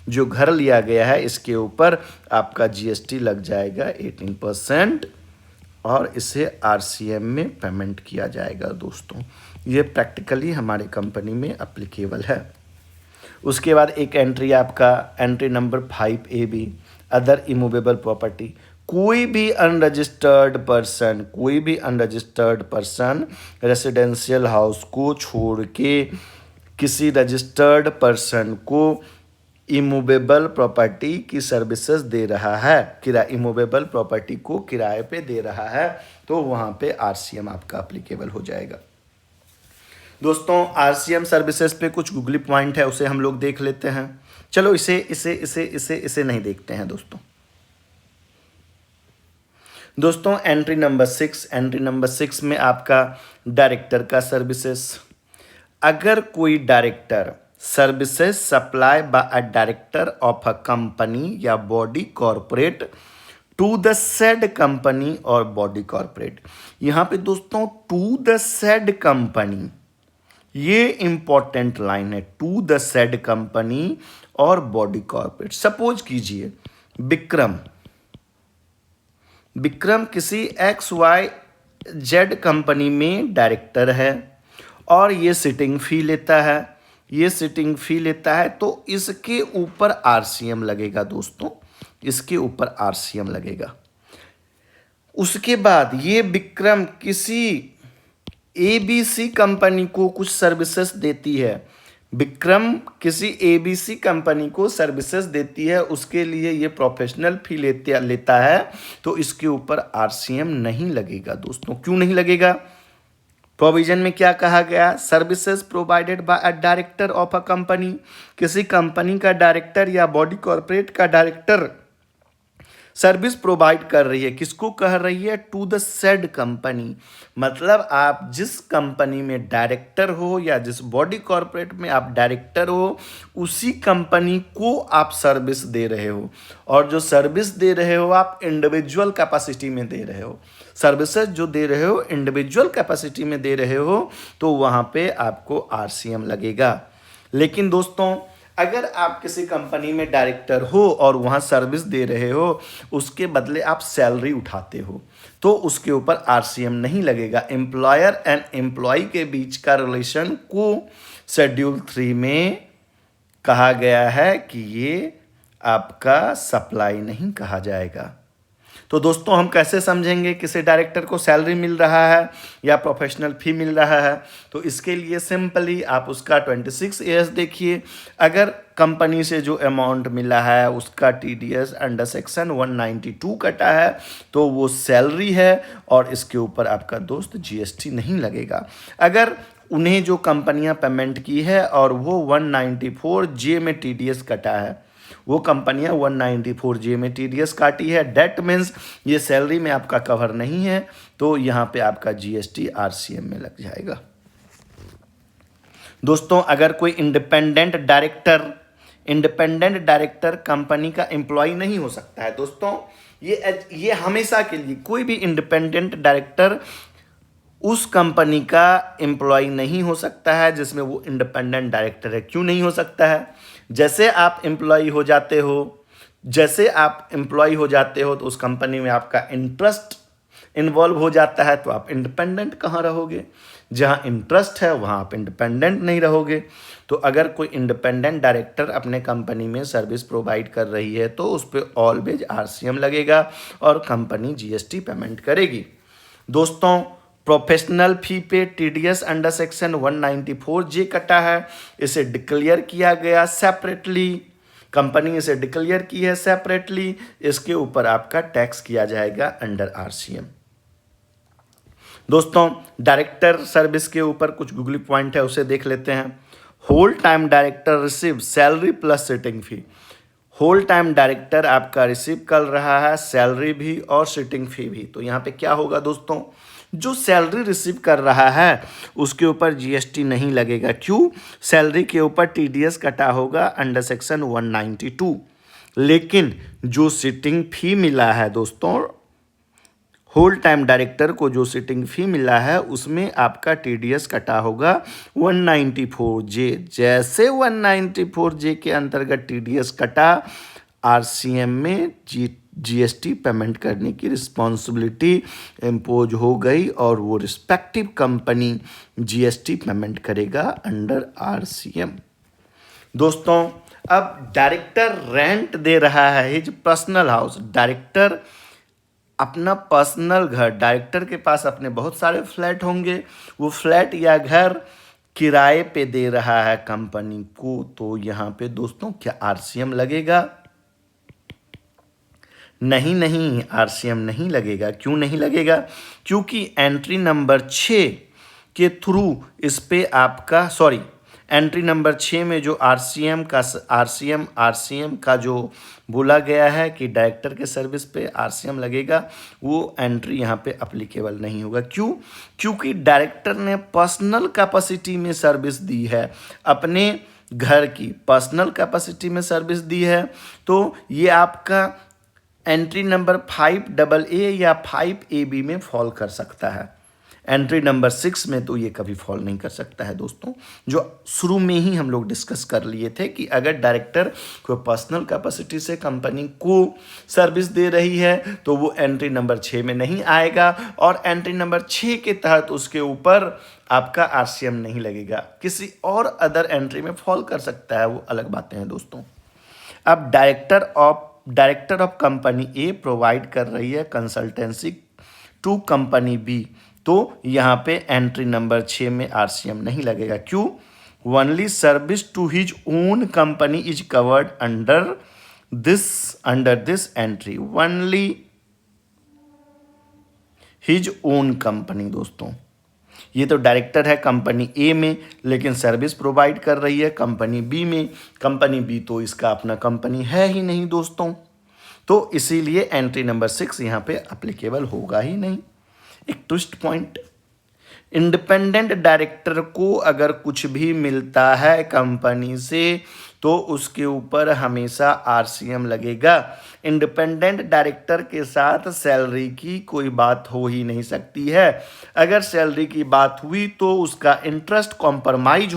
जो घर लिया गया है, इसके ऊपर आपका जीएसटी लग जाएगा 18% और इसे आरसीएम में पेमेंट किया जाएगा। दोस्तों ये प्रैक्टिकली हमारे कंपनी में एप्लीकेबल है। उसके बाद एक एंट्री आपका entry number 5AB, other immovable property. कोई भी अनरजिस्टर्ड पर्सन रेसिडेंशियल हाउस को छोड़ के किसी रजिस्टर्ड पर्सन को इमूवेबल प्रॉपर्टी की सर्विसेज दे रहा है, इमूवेबल प्रॉपर्टी को किराए पे दे रहा है, तो वहाँ पे आरसीएम आपका एप्लीकेबल हो जाएगा। दोस्तों आरसीएम सर्विसेज पे कुछ गूगली पॉइंट है, उसे हम लोग देख लेते हैं। चलो इसे इसे इसे इसे इसे नहीं देखते हैं दोस्तों। दोस्तों एंट्री नंबर 6 में आपका डायरेक्टर का सर्विसेज। अगर कोई director services supply by a director of a company या body corporate to the said company और बॉडी कॉरपोरेट, यहां पे दोस्तों टू द सेड कंपनी, ये इंपॉर्टेंट लाइन है, टू द सेड कंपनी और बॉडी कॉरपोरेट। सपोज कीजिए विक्रम किसी XYZ कंपनी में डायरेक्टर है और ये सिटिंग फी लेता है, तो इसके ऊपर RCM लगेगा दोस्तों, इसके ऊपर RCM लगेगा। उसके बाद ये विक्रम किसी ABC कंपनी को कुछ सर्विसेज देती है, विक्रम किसी ABC कंपनी को सर्विसेज देती है, उसके लिए ये प्रोफेशनल फी लेता है, तो इसके ऊपर RCM नहीं लगेगा दोस्तों। क्यों नहीं लगेगा? प्रोविजन में क्या कहा गया? Services provided by a director of a company, किसी कंपनी का डायरेक्टर या बॉडी कॉर्पोरेट का डायरेक्टर सर्विस प्रोवाइड कर रही है, किसको कह रही है? To the said company. मतलब आप जिस कंपनी में डायरेक्टर हो या जिस बॉडी कॉर्पोरेट में आप डायरेक्टर हो, उसी कंपनी को आप सर्विस दे रहे हो, और जो सर्विस दे रहे हो आप इंडिविजुअल कैपेसिटी में दे रहे हो। सर्विसेज जो दे रहे हो इंडिविजुअल कैपेसिटी में दे रहे हो, तो वहाँ पे आपको RCM लगेगा। लेकिन दोस्तों अगर आप किसी कंपनी में डायरेक्टर हो और वहाँ सर्विस दे रहे हो, उसके बदले आप सैलरी उठाते हो, तो उसके ऊपर RCM नहीं लगेगा। एम्प्लॉयर एंड एम्प्लॉय के बीच का रिलेशन को शेड्यूल 3 में कहा गया है कि ये आपका सप्लाई नहीं कहा जाएगा। तो दोस्तों हम कैसे समझेंगे किसी डायरेक्टर को सैलरी मिल रहा है या प्रोफेशनल फी मिल रहा है? तो इसके लिए सिंपली आप उसका 26A देखिए। अगर कंपनी से जो अमाउंट मिला है उसका TDS अंडर सेक्शन 192 कटा है, तो वो सैलरी है और इसके ऊपर आपका दोस्त GST नहीं लगेगा। अगर उन्हें जो कंपनियां पेमेंट की है और वो 194J में TDS कटा है, वो कंपनियां 194J में TDS काटी है, डेट मीन्स ये सैलरी में आपका कवर नहीं है, तो यहाँ पे आपका GST RCM में लग जाएगा। दोस्तों अगर कोई इंडिपेंडेंट डायरेक्टर कंपनी का एम्प्लॉय नहीं हो सकता है दोस्तों, ये हमेशा के लिए कोई भी इंडिपेंडेंट डायरेक्टर उस कंपनी का एम्प्लॉय नहीं हो सकता है जिसमें वो इंडिपेंडेंट डायरेक्टर है। क्यों नहीं हो सकता है? जैसे आप एम्प्लॉय हो जाते हो तो उस कंपनी में आपका इंटरेस्ट इन्वॉल्व हो जाता है, तो आप इंडिपेंडेंट कहाँ रहोगे? जहाँ इंटरेस्ट है वहाँ आप इंडिपेंडेंट नहीं रहोगे। तो अगर कोई इंडिपेंडेंट डायरेक्टर अपने कंपनी में सर्विस प्रोवाइड कर रही है, तो उस पर ऑलवेज RCM लगेगा और कंपनी GST पेमेंट करेगी। दोस्तों प्रोफेशनल फी पे TDS अंडर सेक्शन 194J कटा है, इसे डिक्लेयर किया गया सेपरेटली, कंपनी इसे डिक्लेयर की है सेपरेटली, इसके ऊपर आपका टैक्स किया जाएगा अंडर RCM। दोस्तों डायरेक्टर सर्विस के ऊपर कुछ गूगली पॉइंट है, उसे देख लेते हैं। Whole time director receive salary plus sitting fee. Whole time director आपका रिसीव कर रहा है सैलरी भी और सिटिंग फी भी। तो यहाँ पे क्या होगा दोस्तों? जो सैलरी रिसीव कर रहा है उसके ऊपर GST नहीं लगेगा। क्यों? सैलरी के ऊपर TDS कटा होगा अंडर सेक्शन 192। लेकिन जो सिटिंग फी मिला है दोस्तों, होल टाइम डायरेक्टर को जो सिटिंग फी मिला है उसमें आपका TDS कटा होगा 194J। जैसे 194J के अंतर्गत TDS कटा, RCM में GST पेमेंट करने की रिस्पॉन्सिबिलिटी इम्पोज हो गई और वो रिस्पेक्टिव कंपनी GST पेमेंट करेगा अंडर RCM। दोस्तों अब डायरेक्टर रेंट दे रहा है हिज पर्सनल हाउस। डायरेक्टर अपना पर्सनल घर, डायरेक्टर के पास अपने बहुत सारे फ्लैट होंगे, वो फ्लैट या घर किराए पे दे रहा है कंपनी को, तो यहाँ पे दोस्तों क्या RCM लगेगा? नहीं, RCM नहीं लगेगा। क्यों नहीं लगेगा? क्योंकि एंट्री नंबर 6 के थ्रू इस पे आपका एंट्री नंबर 6 में जो आरसीएम का जो बोला गया है कि डायरेक्टर के सर्विस पे आरसीएम लगेगा, वो एंट्री यहाँ पे अप्लीकेबल नहीं होगा। क्यों? क्योंकि डायरेक्टर ने पर्सनल कैपेसिटी में सर्विस दी है, अपने घर की पर्सनल कैपेसिटी में सर्विस दी है, तो ये आपका एंट्री नंबर 5AA या 5AB में फॉल कर सकता है। एंट्री नंबर 6 में तो ये कभी फॉल नहीं कर सकता है दोस्तों, जो शुरू में ही हम लोग डिस्कस कर लिए थे कि अगर डायरेक्टर कोई पर्सनल कैपेसिटी से कंपनी को सर्विस दे रही है तो वो एंट्री नंबर 6 में नहीं आएगा, और एंट्री नंबर 6 के तहत उसके ऊपर आपका आरसीएम नहीं लगेगा, किसी और अदर एंट्री में फॉल कर सकता है, वो अलग बातें हैं दोस्तों। अब director of company A provide कर रही है कंसल्टेंसी टू कंपनी बी, तो यहाँ पे एंट्री नंबर 6 में आरसीएम नहीं लगेगा। क्यों? Only service to his own company is covered under this entry, only his own company. दोस्तों ये तो डायरेक्टर है कंपनी ए में, लेकिन सर्विस प्रोवाइड कर रही है कंपनी बी में। कंपनी बी तो इसका अपना कंपनी है ही नहीं दोस्तों, तो इसीलिए एंट्री नंबर 6 यहाँ पे अप्लीकेबल होगा ही नहीं। एक ट्विस्ट पॉइंट, इंडिपेंडेंट डायरेक्टर को अगर कुछ भी मिलता है कंपनी से तो उसके ऊपर हमेशा आरसीएम लगेगा। इंडिपेंडेंट डायरेक्टर के साथ सैलरी की कोई बात हो ही नहीं सकती है। अगर सैलरी की बात हुई तो उसका इंटरेस्ट कॉम्प्रोमाइज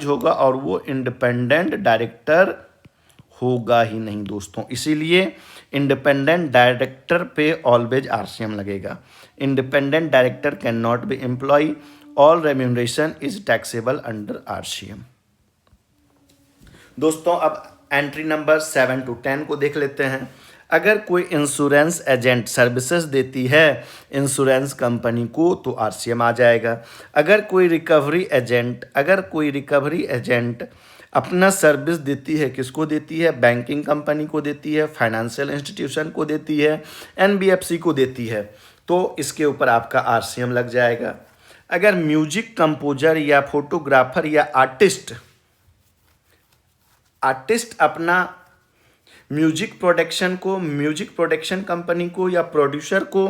होगा और वो इंडिपेंडेंट डायरेक्टर होगा ही नहीं दोस्तों। इसीलिए इंडिपेंडेंट डायरेक्टर पे ऑलवेज आरसीएम लगेगा। Independent director can not be employ, all remuneration is taxable under RCM. दोस्तों अब एंट्री नंबर 7 to 10 को देख लेते हैं। अगर कोई इंश्योरेंस एजेंट सर्विसेज देती है इंश्योरेंस कंपनी को तो आरसीएम आ जाएगा। अगर कोई रिकवरी एजेंट अपना सर्विस देती है, किसको देती है? बैंकिंग कंपनी को देती है, फाइनेंशियल इंस्टीट्यूशन को देती है, एनबीएफसी को देती है, तो इसके ऊपर आपका आरसीएम लग जाएगा। अगर म्यूजिक कंपोजर या फोटोग्राफर या आर्टिस्ट अपना म्यूजिक प्रोडक्शन कंपनी को या प्रोड्यूसर को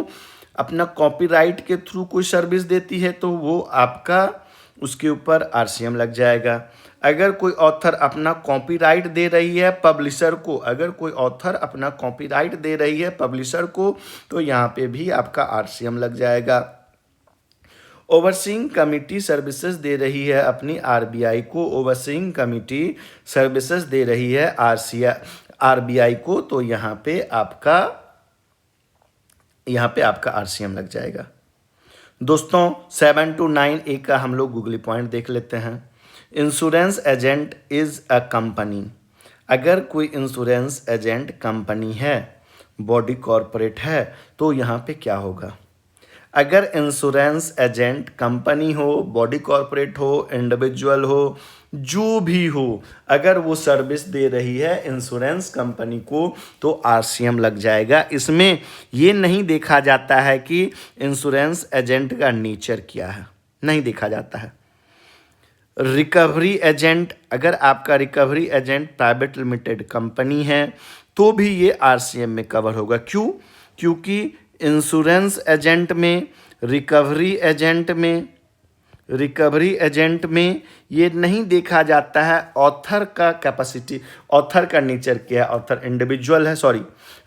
अपना कॉपीराइट के थ्रू कोई सर्विस देती है तो वो आपका उसके ऊपर आरसीएम लग जाएगा। अगर कोई ऑथर अपना कॉपीराइट दे रही है पब्लिशर को तो यहाँ पे भी आपका आरसीएम लग जाएगा। ओवरसीइंग कमिटी सर्विसेज दे रही है अपनी आरबीआई को, ओवरसीइंग कमिटी सर्विसेज दे रही है आरबीआई को, तो यहाँ पे आपका आरसीएम लग जाएगा। दोस्तों 7 to 9 ए का हम लोग गूगली पॉइंट देख लेते हैं। Insurance agent is a company. अगर कोई इंश्योरेंस एजेंट कंपनी है, बॉडी कॉरपोरेट है, तो यहाँ पे क्या होगा? अगर इंश्योरेंस एजेंट कंपनी हो, बॉडी कॉरपोरेट हो, इंडिविजुअल हो, जो भी हो, अगर वो सर्विस दे रही है इंश्योरेंस कंपनी को तो आरसीएम लग जाएगा। इसमें ये नहीं देखा जाता है कि इंश्योरेंस एजेंट का नेचर क्या है, नहीं देखा जाता है। रिकवरी एजेंट, अगर आपका recovery agent private limited company है तो भी ये आरसीएम में कवर होगा। क्यों? क्योंकि इंश्योरेंस एजेंट में, रिकवरी एजेंट में ये नहीं देखा जाता है ऑथर का कैपेसिटी, ऑथर का नेचर क्या है। ऑथर इंडिविजुअल है,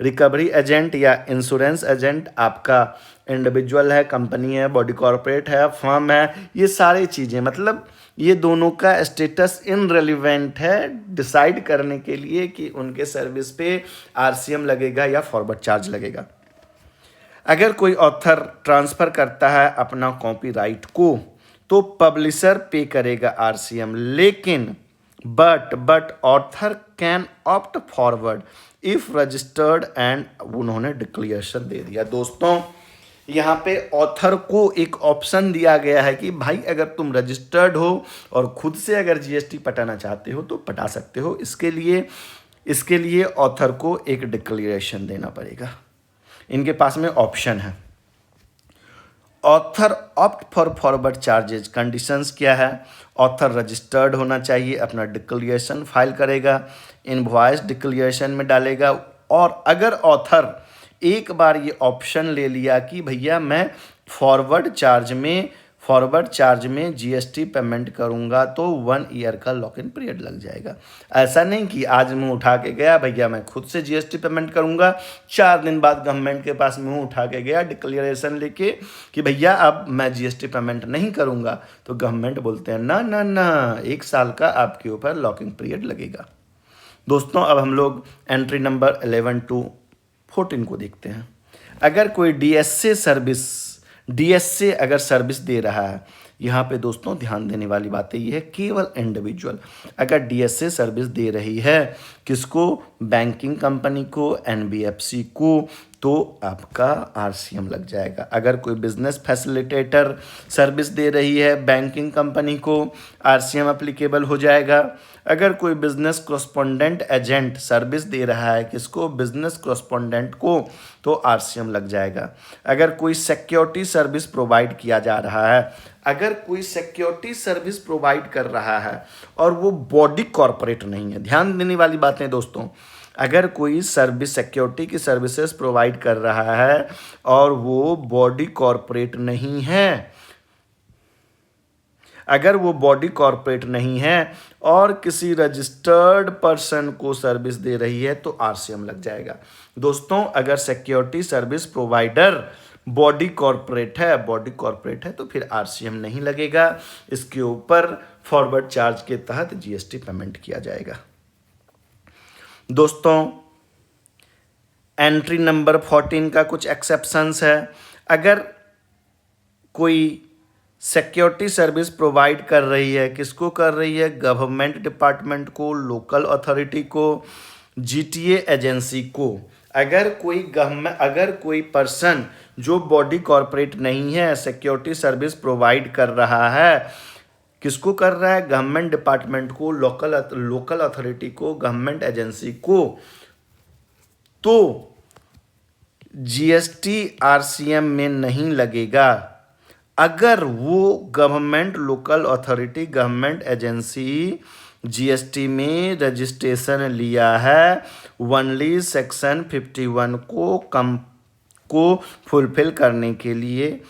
रिकवरी एजेंट या इंश्योरेंस एजेंट आपका इंडिविजुअल है, कंपनी है, बॉडी कॉर्पोरेट है, फर्म है, ये सारी चीज़ें, मतलब ये दोनों का स्टेटस इनरेलीवेंट है डिसाइड करने के लिए कि उनके सर्विस पे आरसीएम लगेगा या फॉरवर्ड चार्ज लगेगा। अगर कोई ऑथर ट्रांसफ़र करता है अपना कॉपीराइट को तो पब्लिशर पे करेगा आरसीएम, लेकिन but author can opt forward if registered and उन्होंने डिक्लेरेशन दे दिया। दोस्तों यहाँ पे ऑथर को एक ऑप्शन दिया गया है कि भाई अगर तुम रजिस्टर्ड हो और खुद से अगर जीएसटी पटाना चाहते हो तो पटा सकते हो। इसके लिए ऑथर को एक डिक्लेरेशन देना पड़ेगा। इनके पास में ऑप्शन है। Author opt for forward charges, conditions क्या है? ऑथर रजिस्टर्ड होना चाहिए, अपना डिक्लेरेशन फाइल करेगा, इनवॉइस डिक्लेरेशन में डालेगा। और अगर ऑथर एक बार ये ऑप्शन ले लिया कि भैया मैं फॉरवर्ड चार्ज में जीएसटी पेमेंट करूंगा, तो 1 ईयर का लॉक इन पीरियड लग जाएगा। ऐसा नहीं कि आज मुंह उठा के गया भैया मैं खुद से जीएसटी पेमेंट करूंगा, 4 दिन बाद गवर्नमेंट के पास मुंह उठा के गया डिक्लेरेशन लेके कि भैया अब मैं जीएसटी पेमेंट नहीं करूंगा, तो गवर्नमेंट बोलते हैं ना ना ना, 1 साल का आपके ऊपर लॉकिंग पीरियड लगेगा। दोस्तों अब हम लोग एंट्री नंबर 11 to 14 को देखते हैं। अगर कोई डीएसए अगर सर्विस दे रहा है, यहाँ पे दोस्तों ध्यान देने वाली बात ये है, केवल इंडिविजुअल अगर डीएसए सर्विस दे रही है, किसको? बैंकिंग कंपनी को, एनबीएफसी को, तो आपका आरसीएम लग जाएगा। अगर कोई बिजनेस फैसिलिटेटर सर्विस दे रही है बैंकिंग कंपनी को, आरसीएम एप्लीकेबल हो जाएगा। अगर कोई बिजनेस कॉरस्पॉन्डेंट एजेंट सर्विस दे रहा है, किसको? बिजनेस कॉरस्पॉन्डेंट को, तो आरसीएम लग जाएगा। अगर कोई सिक्योरिटी सर्विस प्रोवाइड किया जा रहा है, अगर कोई सिक्योरिटी सर्विस प्रोवाइड कर रहा है और वो बॉडी कॉरपोरेट नहीं है, ध्यान देने वाली बातें दोस्तों, अगर कोई सर्विस सिक्योरिटी की सर्विसेज प्रोवाइड कर रहा है और वो बॉडी कॉरपोरेट नहीं है, अगर वो बॉडी कॉरपोरेट नहीं है और किसी रजिस्टर्ड पर्सन को सर्विस दे रही है, तो आरसीएम लग जाएगा। दोस्तों अगर security service provider body corporate है तो फिर आरसीएम नहीं लगेगा, इसके ऊपर फॉरवर्ड चार्ज के तहत जीएसटी पेमेंट किया जाएगा। दोस्तों एंट्री नंबर 14 का कुछ एक्सेप्शंस है। अगर कोई सिक्योरिटी सर्विस प्रोवाइड कर रही है, किसको कर रही है? गवर्नमेंट डिपार्टमेंट को, लोकल अथॉरिटी को, जीटीए एजेंसी को। अगर कोई पर्सन जो बॉडी कॉरपोरेट नहीं है सिक्योरिटी सर्विस प्रोवाइड कर रहा है, किसको कर रहा है? गवर्नमेंट डिपार्टमेंट को, लोकल अथॉरिटी को, गवर्नमेंट एजेंसी को, तो जीएसटी आरसीएम में नहीं लगेगा। अगर वो government, local authority, government agency GST में रजिस्ट्रेशन लिया है, ओनली सेक्शन 51 को फुलफिल करने के लिए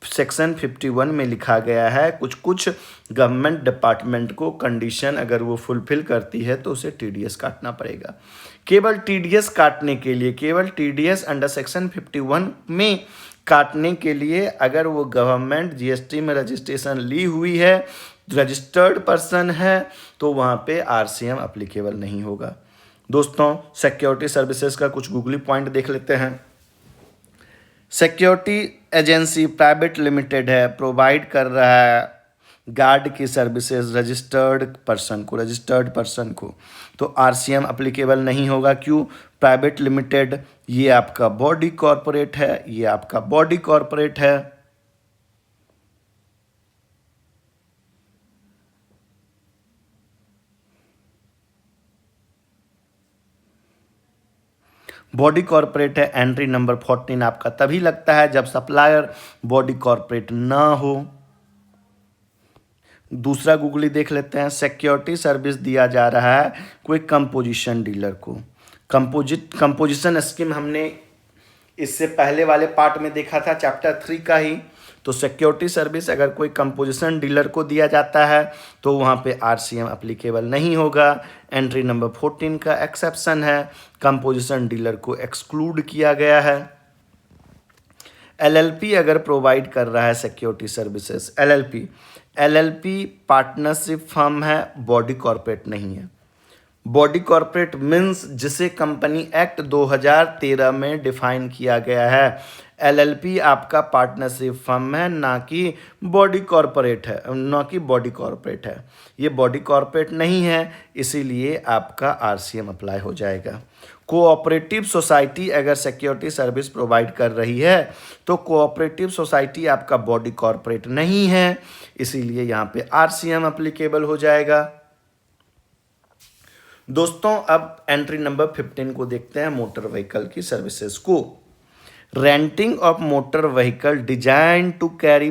सेक्शन 51 में लिखा गया है कुछ गवर्नमेंट डिपार्टमेंट को कंडीशन अगर वो फुलफिल करती है तो उसे टीडीएस काटना पड़ेगा। केवल टीडीएस काटने के लिए, केवल टीडीएस अंडर सेक्शन 51 में काटने के लिए अगर वो गवर्नमेंट जीएसटी में रजिस्ट्रेशन ली हुई है, रजिस्टर्ड पर्सन है, तो वहाँ पे आरसीएम एप्लीकेबल नहीं होगा। दोस्तों सिक्योरिटी सर्विसेज का कुछ गूगली पॉइंट देख लेते हैं। सिक्योरिटी एजेंसी प्राइवेट लिमिटेड है, प्रोवाइड कर रहा है गार्ड की सर्विसेज रजिस्टर्ड पर्सन को, तो आरसीएम एप्लीकेबल नहीं होगा। क्यों? प्राइवेट लिमिटेड, ये आपका बॉडी कॉरपोरेट है, बॉडी कॉरपोरेट है। एंट्री नंबर 14 आपका तभी लगता है जब सप्लायर बॉडी कॉरपोरेट ना हो। दूसरा गूगली देख लेते हैं। सिक्योरिटी सर्विस दिया जा रहा है कोई कंपोजिशन डीलर को। कंपोजिशन स्कीम हमने इससे पहले वाले पार्ट में देखा था, चैप्टर 3 का ही। तो सिक्योरिटी सर्विस अगर कोई कंपोजिशन डीलर को दिया जाता है तो वहाँ पे आरसीएम एप्लीकेबल नहीं होगा। एंट्री नंबर 14 का एक्सेप्शन है, कंपोजिशन डीलर को एक्सक्लूड किया गया है। एलएलपी अगर प्रोवाइड कर रहा है security services, LLP partnership firm है, बॉडी कॉरपोरेट नहीं है। बॉडी कॉरपोरेट मीन्स जिसे कंपनी एक्ट 2013 में डिफाइन किया गया है। एलएलपी आपका पार्टनरशिप फर्म है, ना कि बॉडी कॉरपोरेट है, ये बॉडी कॉरपोरेट नहीं है, इसीलिए आपका आरसीएम अप्लाई हो जाएगा। कोऑपरेटिव सोसाइटी अगर सिक्योरिटी सर्विस प्रोवाइड कर रही है तो कोऑपरेटिव सोसाइटी आपका बॉडी कॉरपोरेट नहीं है, इसीलिए यहाँ पे आरसीएम एप्लीकेबल हो जाएगा। दोस्तों अब एंट्री नंबर 15 को देखते हैं, मोटर व्हीकल की सर्विसेज को। Renting of motor vehicle design to carry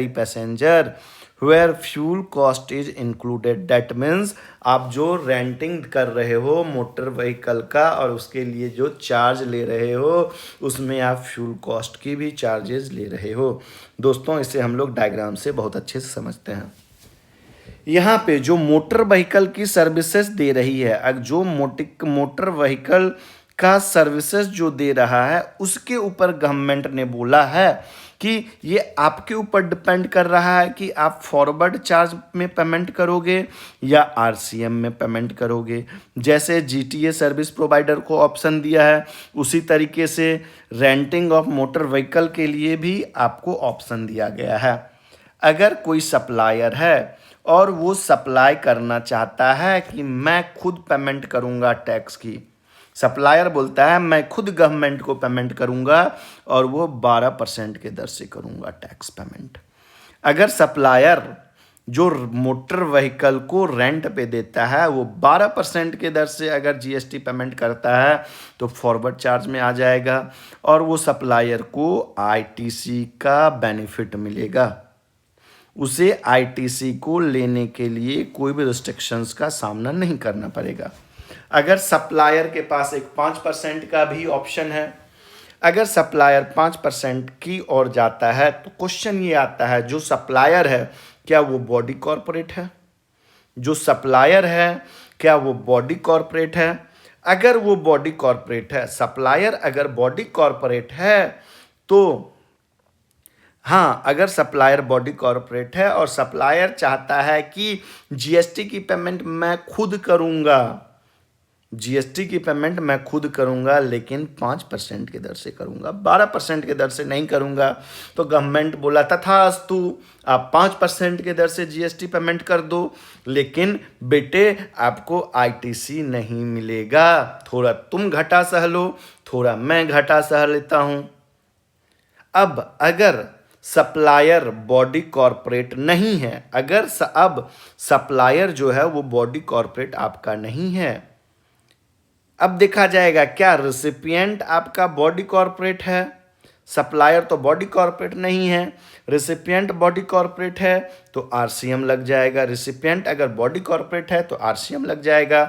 passenger where fuel cost is included. That means आप जो रेंटिंग कर रहे हो मोटर व्हीकल का और उसके लिए जो चार्ज ले रहे हो उसमें आप फ्यूल कॉस्ट की भी चार्जेस ले रहे हो। दोस्तों इसे हम लोग डायग्राम से बहुत अच्छे से समझते हैं। यहाँ पे जो मोटर व्हीकल की सर्विसेज दे रही है, जो मोटर व्हीकल का सर्विसेज जो दे रहा है उसके ऊपर गवर्नमेंट ने बोला है कि ये आपके ऊपर डिपेंड कर रहा है कि आप फॉरवर्ड चार्ज में पेमेंट करोगे या आरसीएम में पेमेंट करोगे। जैसे जीटीए सर्विस प्रोवाइडर को ऑप्शन दिया है उसी तरीके से रेंटिंग ऑफ मोटर व्हीकल के लिए भी आपको ऑप्शन दिया गया है। अगर कोई सप्लायर है और वो सप्लाई करना चाहता है कि मैं खुद पेमेंट करूंगा टैक्स की, सप्लायर बोलता है मैं खुद गवर्नमेंट को पेमेंट करूंगा और वो 12% के दर से करूंगा टैक्स पेमेंट। अगर सप्लायर जो मोटर व्हीकल को रेंट पे देता है वो 12% के दर से अगर जीएसटी पेमेंट करता है तो फॉरवर्ड चार्ज में आ जाएगा और वो सप्लायर को आईटीसी का बेनिफिट मिलेगा। उसे आईटीसी को लेने के लिए कोई भी रिस्ट्रिक्शंस का सामना नहीं करना पड़ेगा। अगर सप्लायर के पास एक 5% का भी ऑप्शन है, अगर सप्लायर 5% की ओर जाता है तो क्वेश्चन ये आता है जो सप्लायर है क्या वो बॉडी कॉरपोरेट है? जो सप्लायर है क्या वो बॉडी कॉरपोरेट है? अगर वो बॉडी कॉरपोरेट है, सप्लायर अगर बॉडी कॉरपोरेट है तो हाँ, अगर सप्लायर बॉडी कॉरपोरेट है और सप्लायर चाहता है कि जीएसटी की पेमेंट मैं खुद करूंगा, जीएसटी की पेमेंट मैं खुद करूंगा लेकिन 5% के दर से करूंगा, 12% के दर से नहीं करूंगा, तो गवर्नमेंट बोला तथास्तु आप 5% के दर से जीएसटी पेमेंट कर दो लेकिन बेटे आपको आईटीसी नहीं मिलेगा, थोड़ा तुम घाटा सह लो, थोड़ा मैं घाटा सह लेता हूं। अब अगर सप्लायर बॉडी कॉरपोरेट नहीं है, अब सप्लायर जो है वो बॉडी कॉरपोरेट आपका नहीं है, अब देखा जाएगा क्या रिसिपिएंट आपका बॉडी कॉरपोरेट है? सप्लायर तो बॉडी कॉरपोरेट नहीं है, रिसिपिएंट बॉडी कॉरपोरेट है तो आरसीएम लग जाएगा। रिसिपिएंट अगर बॉडी कॉरपोरेट है तो आरसीएम लग जाएगा।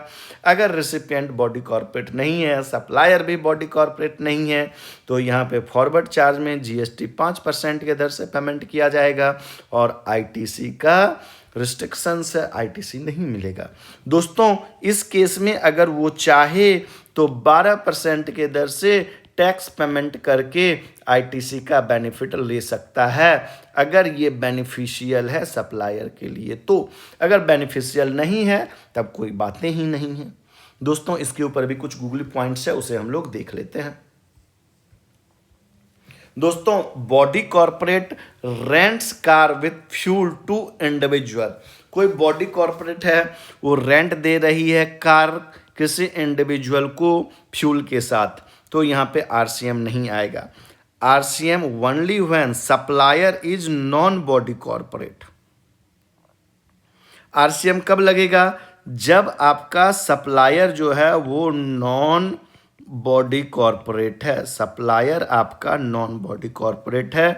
अगर रिसिपिएंट बॉडी कॉरपोरेट नहीं है, सप्लायर भी बॉडी कॉरपोरेट नहीं है तो यहाँ पे फॉरवर्ड चार्ज में जीएसटी 5% के दर से पेमेंट किया जाएगा और आईटीसी का रिस्ट्रिक्शन से आईटीसी नहीं मिलेगा। दोस्तों इस केस में अगर वो चाहे तो 12% के दर से टैक्स पेमेंट करके आईटीसी का बेनिफिट ले सकता है अगर ये बेनिफिशियल है सप्लायर के लिए। तो अगर बेनिफिशियल नहीं है तब कोई बातें ही नहीं है। दोस्तों इसके ऊपर भी कुछ गूगली पॉइंट्स है, उसे हम लोग देख लेते हैं। दोस्तों body corporate rents car with fuel to individual. कोई बॉडी कॉरपोरेट है वो रेंट दे रही है कार किसी इंडिविजुअल को फ्यूल के साथ, तो यहाँ पे आरसीएम नहीं आएगा। RCM only when supplier is non body corporate. RCM कब लगेगा? जब आपका सप्लायर जो है वो नॉन बॉडी कॉरपोरेट है, सप्लायर आपका नॉन बॉडी कॉरपोरेट है,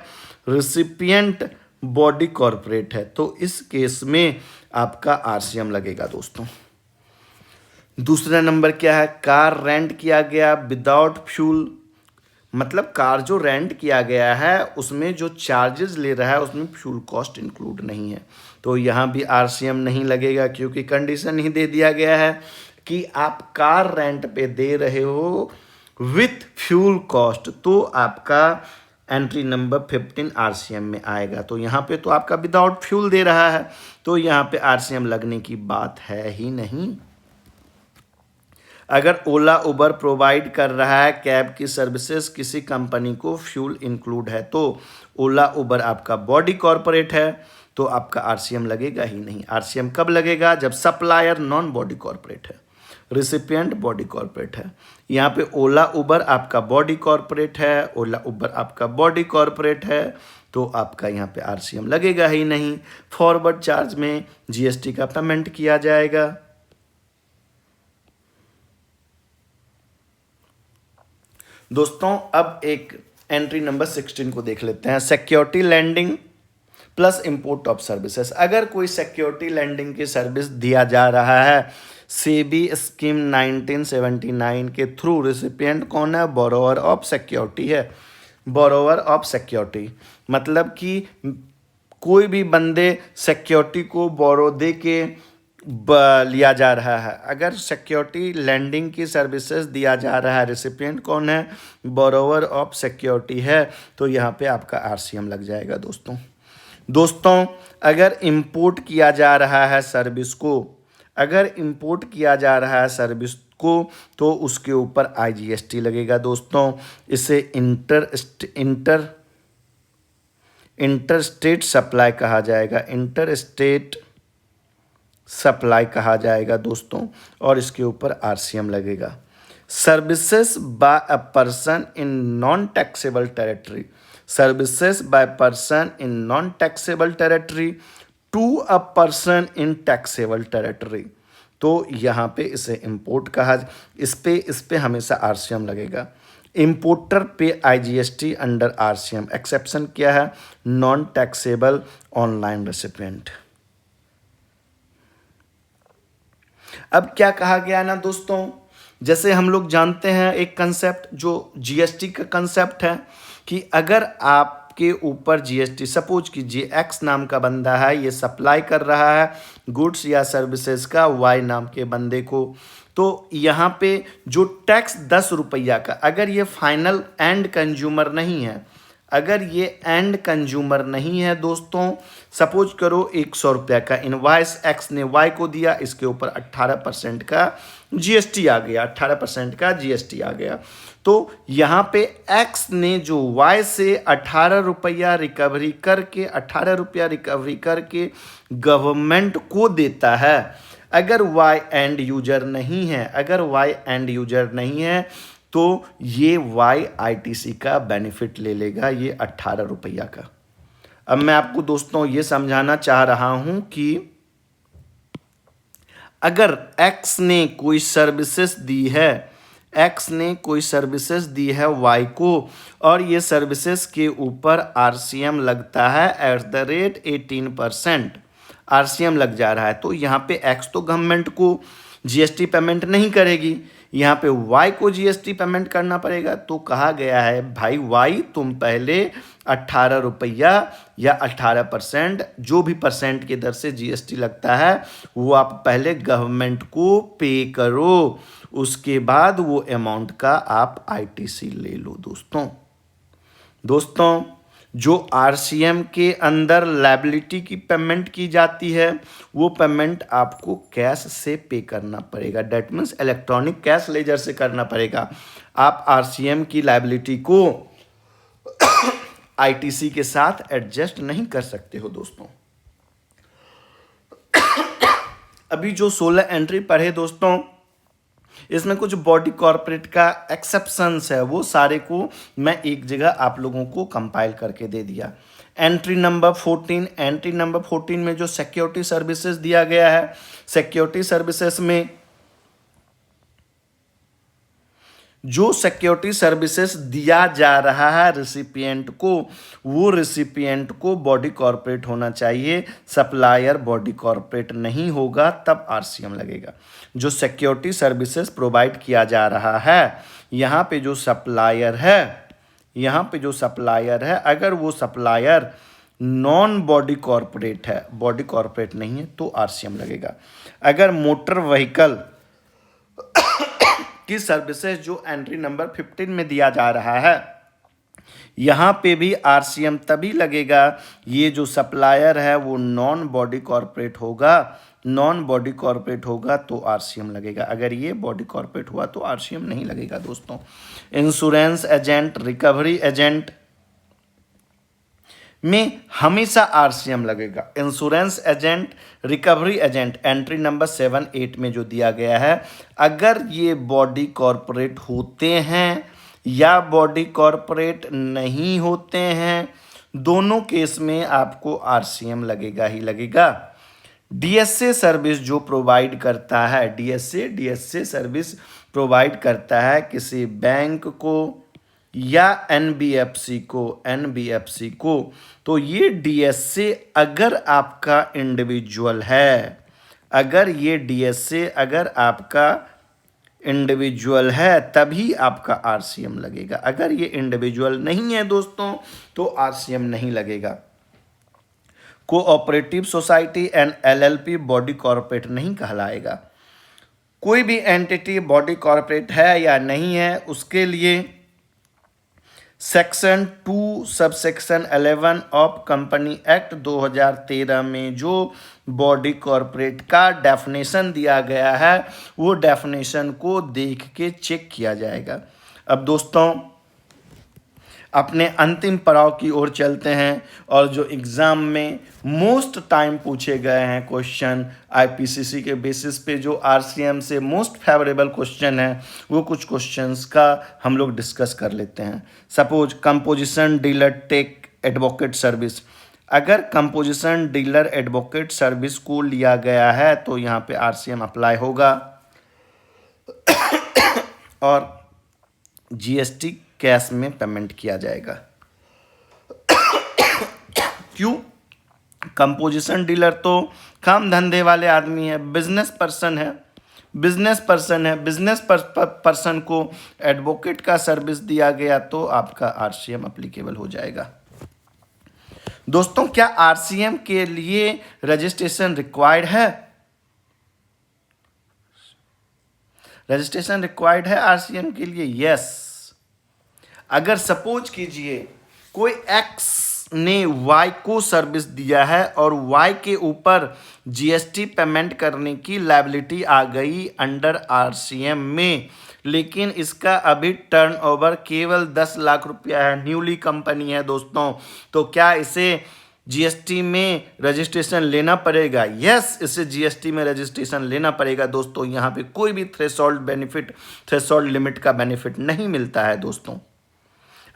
रिसिपिएंट बॉडी कॉरपोरेट है, तो इस केस में आपका आरसीएम लगेगा। दोस्तों दूसरा नंबर क्या है? कार रेंट किया गया विदाउट फ्यूल, मतलब कार जो रेंट किया गया है उसमें जो चार्जेस ले रहा है उसमें फ्यूल कॉस्ट इंक्लूड नहीं है, तो यहाँ भी आरसीएम नहीं लगेगा क्योंकि कंडीशन ही दे दिया गया है कि आप कार रेंट पे दे रहे हो विथ फ्यूल कॉस्ट, तो आपका एंट्री नंबर 15 आरसीएम में आएगा। तो यहाँ पे तो आपका विदाउट फ्यूल दे रहा है तो यहाँ पे आरसीएम लगने की बात है ही नहीं। अगर ओला उबर प्रोवाइड कर रहा है कैब की सर्विसेज, किसी कंपनी को फ्यूल इंक्लूड है, तो ओला उबर आपका बॉडी कॉरपोरेट है तो आपका आरसीएम लगेगा ही नहीं। आरसीएम कब लगेगा? जब सप्लायर नॉन बॉडी कॉरपोरेट है, रिसिपिएंट बॉडी कॉरपोरेट है। यहाँ पे ओला उबर आपका बॉडी कॉरपोरेट है, ओला उबर आपका बॉडी कॉरपोरेट है तो आपका यहाँ पे आरसीएम लगेगा ही नहीं। फॉरवर्ड चार्ज में जीएसटी का पेमेंट किया जाएगा। दोस्तों अब एक एंट्री नंबर 16 को देख लेते हैं। Security landing plus import of services. अगर कोई सिक्योरिटी लैंडिंग की सर्विस दिया जा रहा है सेबी स्कीम 1979 के थ्रू, रिसिपिएंट कौन है? बोरोवर ऑफ सिक्योरिटी है। बोरोवर ऑफ सिक्योरिटी मतलब कि कोई भी बंदे सिक्योरिटी को बोरो दे के लिया जा रहा है। अगर सिक्योरिटी लैंडिंग की सर्विसेज दिया जा रहा है, रिसिपिएंट कौन है? बोरोवर ऑफ सिक्योरिटी है, तो यहाँ पे आपका आरसीएम लग जाएगा दोस्तों अगर इंपोर्ट किया जा रहा है सर्विस को, अगर इंपोर्ट किया जा रहा है सर्विस को, तो उसके ऊपर आईजीएसटी लगेगा दोस्तों। इसे इंटर स्टेट सप्लाई कहा जाएगा, इंटर स्टेट सप्लाई कहा जाएगा दोस्तों, और इसके ऊपर आरसीएम लगेगा। Services by a person in non taxable territory, services by person in non taxable territory to a person in taxable territory, तो यहाँ पे इसे इंपोर्ट कहा, इस पे हमेशा आरसीएम लगेगा। इंपोर्टर पे आईजीएसटी अंडर आरसीएम। एक्सेप्शन क्या है? Non taxable online recipient. अब क्या कहा गया ना दोस्तों, जैसे हम लोग जानते हैं एक कंसेप्ट जो जीएसटी का कंसेप्ट है कि अगर आपके ऊपर जीएसटी, सपोज कीजिए एक्स नाम का बंदा है, ये सप्लाई कर रहा है गुड्स या सर्विसेज का वाई नाम के बंदे को, तो यहाँ पे जो टैक्स 10 रुपया का, अगर ये फाइनल एंड कंज्यूमर नहीं है, अगर ये एंड कंज्यूमर नहीं है दोस्तों, सपोज करो 100 रुपया का इनवाइस एक्स ने वाई को दिया, इसके ऊपर 18% का जीएसटी आ गया, 18% का जीएसटी आ गया, तो यहाँ पे एक्स ने जो वाई से 18 रुपया रिकवरी करके, 18 रुपया रिकवरी करके गवर्नमेंट को देता है। अगर वाई एंड यूजर नहीं है, अगर वाई एंड यूजर नहीं है, तो ये वाई आईटीसी का बेनिफिट ले लेगा, ये 18 रुपया का। अब मैं आपको दोस्तों ये समझाना चाह रहा हूं कि अगर एक्स ने कोई सर्विसेज दी है, एक्स ने कोई सर्विसेज दी है वाई को, और ये सर्विसेज के ऊपर आरसीएम लगता है @ 18% आरसीएम लग जा रहा है, तो यहाँ पे एक्स तो गवर्नमेंट को जीएसटी पेमेंट नहीं करेगी, यहाँ पे वाई को जीएसटी पेमेंट करना पड़ेगा। तो कहा गया है भाई वाई तुम पहले 18 रुपया या 18%, जो भी परसेंट की दर से जीएसटी लगता है वो आप पहले गवर्नमेंट को पे करो, उसके बाद वो अमाउंट का आप आईटीसी ले लो दोस्तों जो आरसीएम के अंदर लायबिलिटी की पेमेंट की जाती है, वो पेमेंट आपको कैश से पे करना पड़ेगा, that means electronic cash ledger से करना पड़ेगा। आप आरसीएम की लायबिलिटी को आईटीसी के साथ एडजस्ट नहीं कर सकते हो दोस्तों। अभी जो 16 एंट्री पढ़े दोस्तों, इसमें कुछ बॉडी कॉर्पोरेट का एक्सेप्शंस है, वो सारे को मैं एक जगह आप लोगों को कंपाइल करके दे दिया। एंट्री नंबर 14, एंट्री नंबर 14 में जो सिक्योरिटी सर्विसेज दिया गया है, सिक्योरिटी सर्विसेज में जो सिक्योरिटी सर्विसेज दिया जा रहा है रिसिपिएंट को, वो रिसिपिएंट को बॉडी कॉर्पोरेट होना चाहिए, सप्लायर बॉडी कॉर्पोरेट नहीं होगा तब आरसीएम लगेगा। जो सिक्योरिटी सर्विसेज प्रोवाइड किया जा रहा है, यहाँ पे जो सप्लायर है, यहाँ पे जो सप्लायर है, अगर वो सप्लायर नॉन बॉडी कॉर्पोरेट है, बॉडी कॉर्पोरेट नहीं है, तो आरसीएम लगेगा। अगर मोटर व्हीकल की सर्विसेज जो एंट्री नंबर 15 में दिया जा रहा है, यहाँ पे भी आरसीएम तभी लगेगा, ये जो सप्लायर है वो नॉन बॉडी कॉर्पोरेट होगा, नॉन बॉडी कॉर्पोरेट होगा तो आरसीएम लगेगा। अगर ये बॉडी कॉर्पोरेट हुआ तो आरसीएम नहीं लगेगा दोस्तों। इंश्योरेंस एजेंट, रिकवरी एजेंट में हमेशा आरसीएम लगेगा। Insurance agent, recovery agent entry number 7, 8 में जो दिया गया है, अगर ये बॉडी कॉर्पोरेट होते हैं या बॉडी कॉर्पोरेट नहीं होते हैं, दोनों केस में आपको आरसीएम लगेगा ही लगेगा। डीएसए सर्विस जो प्रोवाइड करता है, डीएसए सर्विस प्रोवाइड करता है किसी बैंक को, या एनबीएफसी को, तो ये डीएसए अगर आपका इंडिविजुअल है, अगर ये डीएसए अगर आपका इंडिविजुअल है तभी आपका आरसीएम लगेगा। अगर ये इंडिविजुअल नहीं है दोस्तों तो आरसीएम नहीं लगेगा। Cooperative society and LLP body corporate नहीं कहलाएगा। कोई भी एंटिटी बॉडी कॉर्पोरेट है या नहीं है, उसके लिए section 2 subsection 11 of company act 2013 में जो बॉडी कॉर्पोरेट का डेफिनेशन दिया गया है वो डेफिनेशन को देख के चेक किया जाएगा। अब दोस्तों अपने अंतिम पड़ाव की ओर चलते हैं और जो एग्ज़ाम में मोस्ट टाइम पूछे गए हैं क्वेश्चन, आईपीसीसी के बेसिस पे जो आरसीएम से मोस्ट फेवरेबल क्वेश्चन है वो कुछ क्वेश्चंस का हम लोग डिस्कस कर लेते हैं। Suppose composition dealer take advocate service, अगर कंपोजिशन डीलर एडवोकेट सर्विस को लिया गया है तो यहाँ पे आरसीएम अप्लाई होगा और जीएसटी कैश में पेमेंट किया जाएगा। क्यों? कंपोजिशन डीलर तो काम धंधे वाले आदमी है, बिजनेस पर्सन है, बिजनेस पर्सन को एडवोकेट का सर्विस दिया गया तो आपका आरसीएम एप्लीकेबल हो जाएगा। दोस्तों क्या आरसीएम के लिए रजिस्ट्रेशन रिक्वायर्ड है? रजिस्ट्रेशन रिक्वायर्ड है आरसीएम के लिए? यस। अगर सपोज कीजिए कोई एक्स ने वाई को सर्विस दिया है और वाई के ऊपर जीएसटी पेमेंट करने की लायबिलिटी आ गई अंडर आरसीएम में, लेकिन इसका अभी टर्नओवर केवल 10 लाख रुपया है, न्यूली कंपनी है दोस्तों, तो क्या इसे जीएसटी में रजिस्ट्रेशन लेना पड़ेगा? यस, इसे जीएसटी में रजिस्ट्रेशन लेना पड़ेगा दोस्तों। यहाँ पे कोई भी थ्रेशोल्ड लिमिट का बेनिफिट नहीं मिलता है दोस्तों।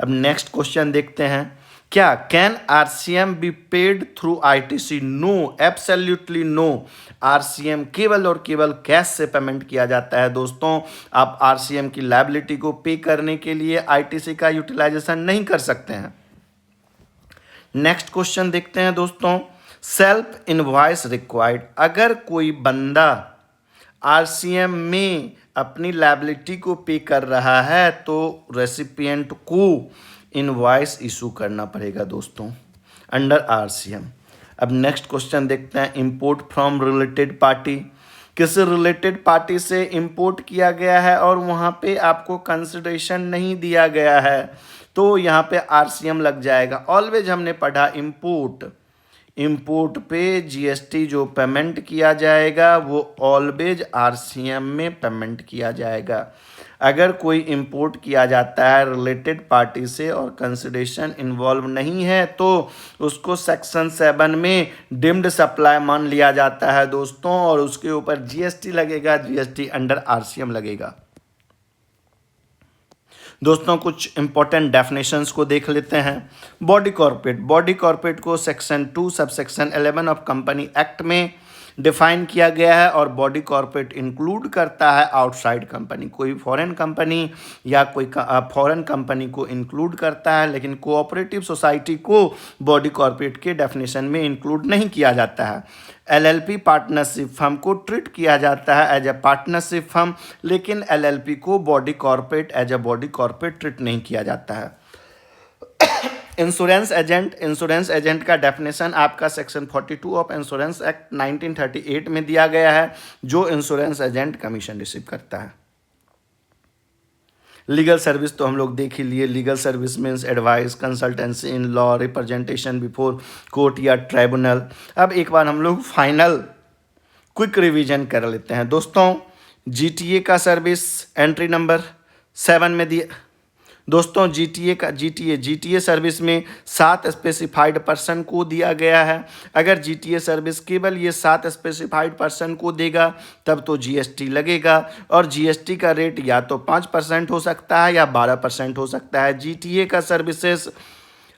अब नेक्स्ट क्वेश्चन देखते हैं, क्या can RCM be paid through ITC? No, absolutely no. RCM केवल और केवल कैश से पेमेंट किया जाता है दोस्तों। आप आरसीएम की लायबिलिटी को पे करने के लिए आईटीसी का यूटिलाइजेशन नहीं कर सकते हैं। नेक्स्ट क्वेश्चन देखते हैं दोस्तों, सेल्फ इनवॉइस रिक्वायर्ड, अगर कोई बंदा आरसीएम में अपनी लायबिलिटी को पे कर रहा है तो रेसिपिएंट को इनवॉइस इशू करना पड़ेगा दोस्तों अंडर आरसीएम। अब नेक्स्ट क्वेश्चन देखते हैं, इंपोर्ट फ्रॉम रिलेटेड पार्टी, किस रिलेटेड पार्टी से इंपोर्ट किया गया है और वहाँ पे आपको कंसिडरेशन नहीं दिया गया है तो यहाँ पे आरसीएम लग जाएगा। ऑलवेज हमने पढ़ा इंपोर्ट पे जीएसटी जो पेमेंट किया जाएगा वो ऑलवेज आरसीएम में पेमेंट किया जाएगा। अगर कोई इंपोर्ट किया जाता है रिलेटेड पार्टी से और कंसिडरेशन इन्वॉल्व नहीं है तो उसको सेक्शन 7 में डिम्ड सप्लाई मान लिया जाता है दोस्तों और उसके ऊपर जीएसटी लगेगा, जीएसटी अंडर आरसीएम लगेगा। दोस्तों कुछ इंपॉर्टेंट डेफिनेशंस को देख लेते हैं। बॉडी कॉर्पोरेट को section 2 subsection 11 of company act में डिफाइन किया गया है और बॉडी कॉर्पोरेट इंक्लूड करता है आउटसाइड कंपनी, कोई फॉरेन कंपनी या कोई फॉरेन कंपनी को इंक्लूड करता है, लेकिन कोऑपरेटिव सोसाइटी को बॉडी कॉर्पोरेट के डेफिनेशन में इंक्लूड नहीं किया जाता है। एलएलपी पार्टनरशिप फर्म को ट्रीट किया जाता है एज ए पार्टनरशिप फर्म, लेकिन एलएलपी को body corporate as a body corporate treat नहीं किया जाता है। इंश्योरेंस एजेंट का डेफिनेशन आपका सेक्शन 42 ऑफ इंश्योरेंस एक्ट 1938 में दिया गया है, जो इंश्योरेंस एजेंट कमीशन रिसीव करता है। लीगल सर्विस तो हम लोग देख ही लिए, legal service means advice, consultancy in law, representation before court या ट्राइब्यूनल। अब एक बार हम लोग फाइनल क्विक रिवीजन कर लेते हैं दोस्तों। जीटीए का सर्विस एंट्री नंबर 7 में दिया दोस्तों। जीटीए सर्विस में 7 स्पेसिफाइड पर्सन को दिया गया है। अगर जीटीए सर्विस केवल ये 7 स्पेसिफाइड पर्सन को देगा तब तो जीएसटी लगेगा और जीएसटी का रेट या तो 5% हो सकता है या 12% हो सकता है। जीटीए का सर्विसेज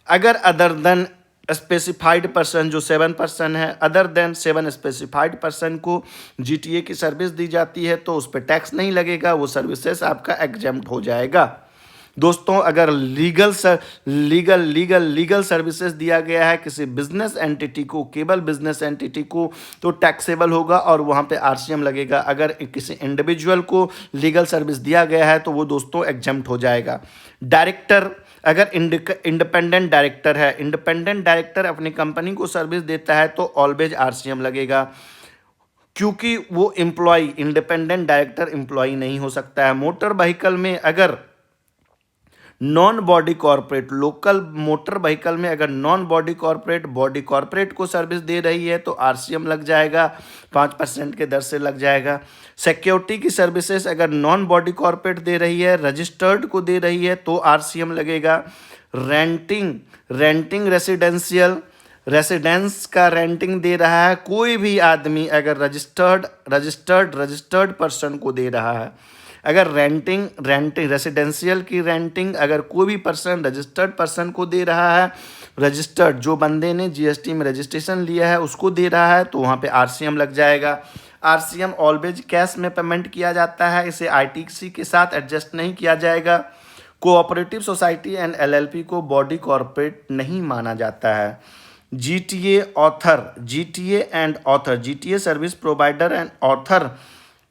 अगर अदर देन स्पेसिफाइड पर्सन जो 7% है, अदर देन 7 स्पेसिफाइड पर्सन को जीटीए की सर्विस दी जाती है तो उस पर टैक्स नहीं लगेगा, वो सर्विसेज आपका एग्जेम्प्ट हो जाएगा। दोस्तों अगर लीगल सर्विसेज दिया गया है किसी बिजनेस एंटिटी को, केवल बिजनेस एंटिटी को, तो टैक्सेबल होगा और वहाँ पे आरसीएम लगेगा। अगर किसी इंडिविजुअल को लीगल सर्विस दिया गया है तो वो दोस्तों एग्जम्प्ट हो जाएगा। डायरेक्टर, अगर इंडिपेंडेंट डायरेक्टर है, इंडिपेंडेंट डायरेक्टर अपनी कंपनी को सर्विस देता है तो ऑलवेज आरसीएम लगेगा, क्योंकि वो एम्प्लॉय, इंडिपेंडेंट डायरेक्टर एम्प्लॉय नहीं हो सकता है। मोटर व्हीकल में अगर non body corporate, local motor vehicle में अगर non body corporate body corporate को सर्विस दे रही है तो आरसीएम लग जाएगा, 5% के दर से लग जाएगा। सिक्योरिटी की सर्विसेज अगर नॉन बॉडी कॉर्पोरेट दे रही है, रजिस्टर्ड को दे रही है तो आरसीएम लगेगा। रेंटिंग रेसिडेंस का रेंटिंग दे रहा है कोई भी आदमी, अगर रजिस्टर्ड पर्सन को दे रहा है, अगर रेंटिंग रेसिडेंशियल की रेंटिंग अगर कोई भी पर्सन रजिस्टर्ड पर्सन को दे रहा है, रजिस्टर्ड जो बंदे ने जीएसटी में रजिस्ट्रेशन लिया है उसको दे रहा है, तो वहाँ पे आरसीएम लग जाएगा। आरसीएम ऑलवेज कैश में पेमेंट किया जाता है, इसे आईटीसी के साथ एडजस्ट नहीं किया जाएगा। कोऑपरेटिव सोसाइटी एंड एलएलपी को बॉडी कॉर्पोरेट नहीं माना जाता है। GTA service provider and author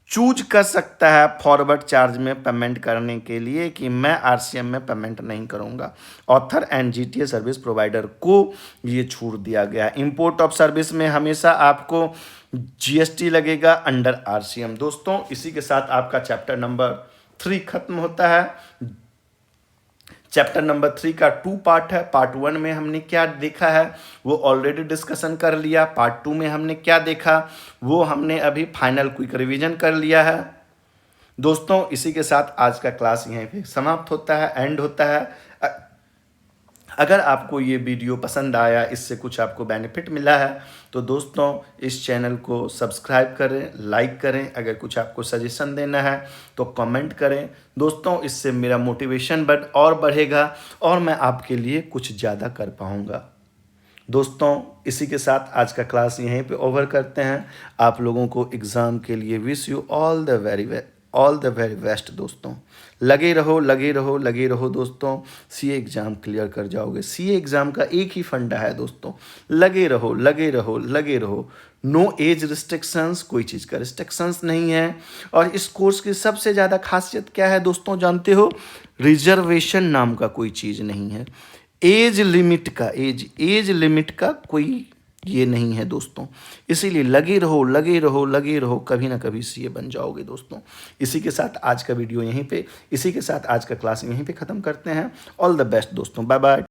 choose कर सकता है फॉरवर्ड चार्ज में पेमेंट करने के लिए कि मैं आरसीएम में पेमेंट नहीं करूंगा। Author and GTA service provider को ये छूट दिया गया। इंपोर्ट ऑफ सर्विस में हमेशा आपको जीएसटी लगेगा अंडर आरसीएम। दोस्तों इसी के साथ आपका चैप्टर नंबर 3 खत्म होता है। चैप्टर नंबर 3 का 2 पार्ट है। पार्ट 1 में हमने क्या देखा है वो ऑलरेडी डिस्कशन कर लिया। पार्ट 2 में हमने क्या देखा वो हमने अभी फाइनल क्विक रिवीजन कर लिया है। दोस्तों इसी के साथ आज का क्लास यहीं पे समाप्त होता है, एंड होता है। अगर आपको ये वीडियो पसंद आया, इससे कुछ आपको बेनिफिट मिला है, तो दोस्तों इस चैनल को सब्सक्राइब करें, लाइक करें। अगर कुछ आपको सजेशन देना है तो कमेंट करें। दोस्तों इससे मेरा मोटिवेशन और बढ़ेगा और मैं आपके लिए कुछ ज़्यादा कर पाऊँगा। दोस्तों इसी के साथ आज का क्लास यहीं पे ओवर करते हैं। आप लोगों को एग्ज़ाम के लिए wish you all the very best. दोस्तों लगे रहो दोस्तों, सीए एग्ज़ाम क्लियर कर जाओगे। सीए एग्ज़ाम का एक ही फंडा है दोस्तों, लगे रहो। नो एज रिस्ट्रिक्शंस, कोई चीज़ का रिस्ट्रिक्शंस नहीं है। और इस कोर्स की सबसे ज़्यादा खासियत क्या है दोस्तों जानते हो? रिजर्वेशन नाम का कोई चीज़ नहीं है। एज लिमिट का कोई ये नहीं है दोस्तों। इसीलिए लगे रहो, कभी ना कभी सीए बन जाओगे दोस्तों। इसी के साथ आज का वीडियो यहीं पे, इसी के साथ आज का क्लास यहीं पे ख़त्म करते हैं। ऑल द बेस्ट दोस्तों, बाय बाय।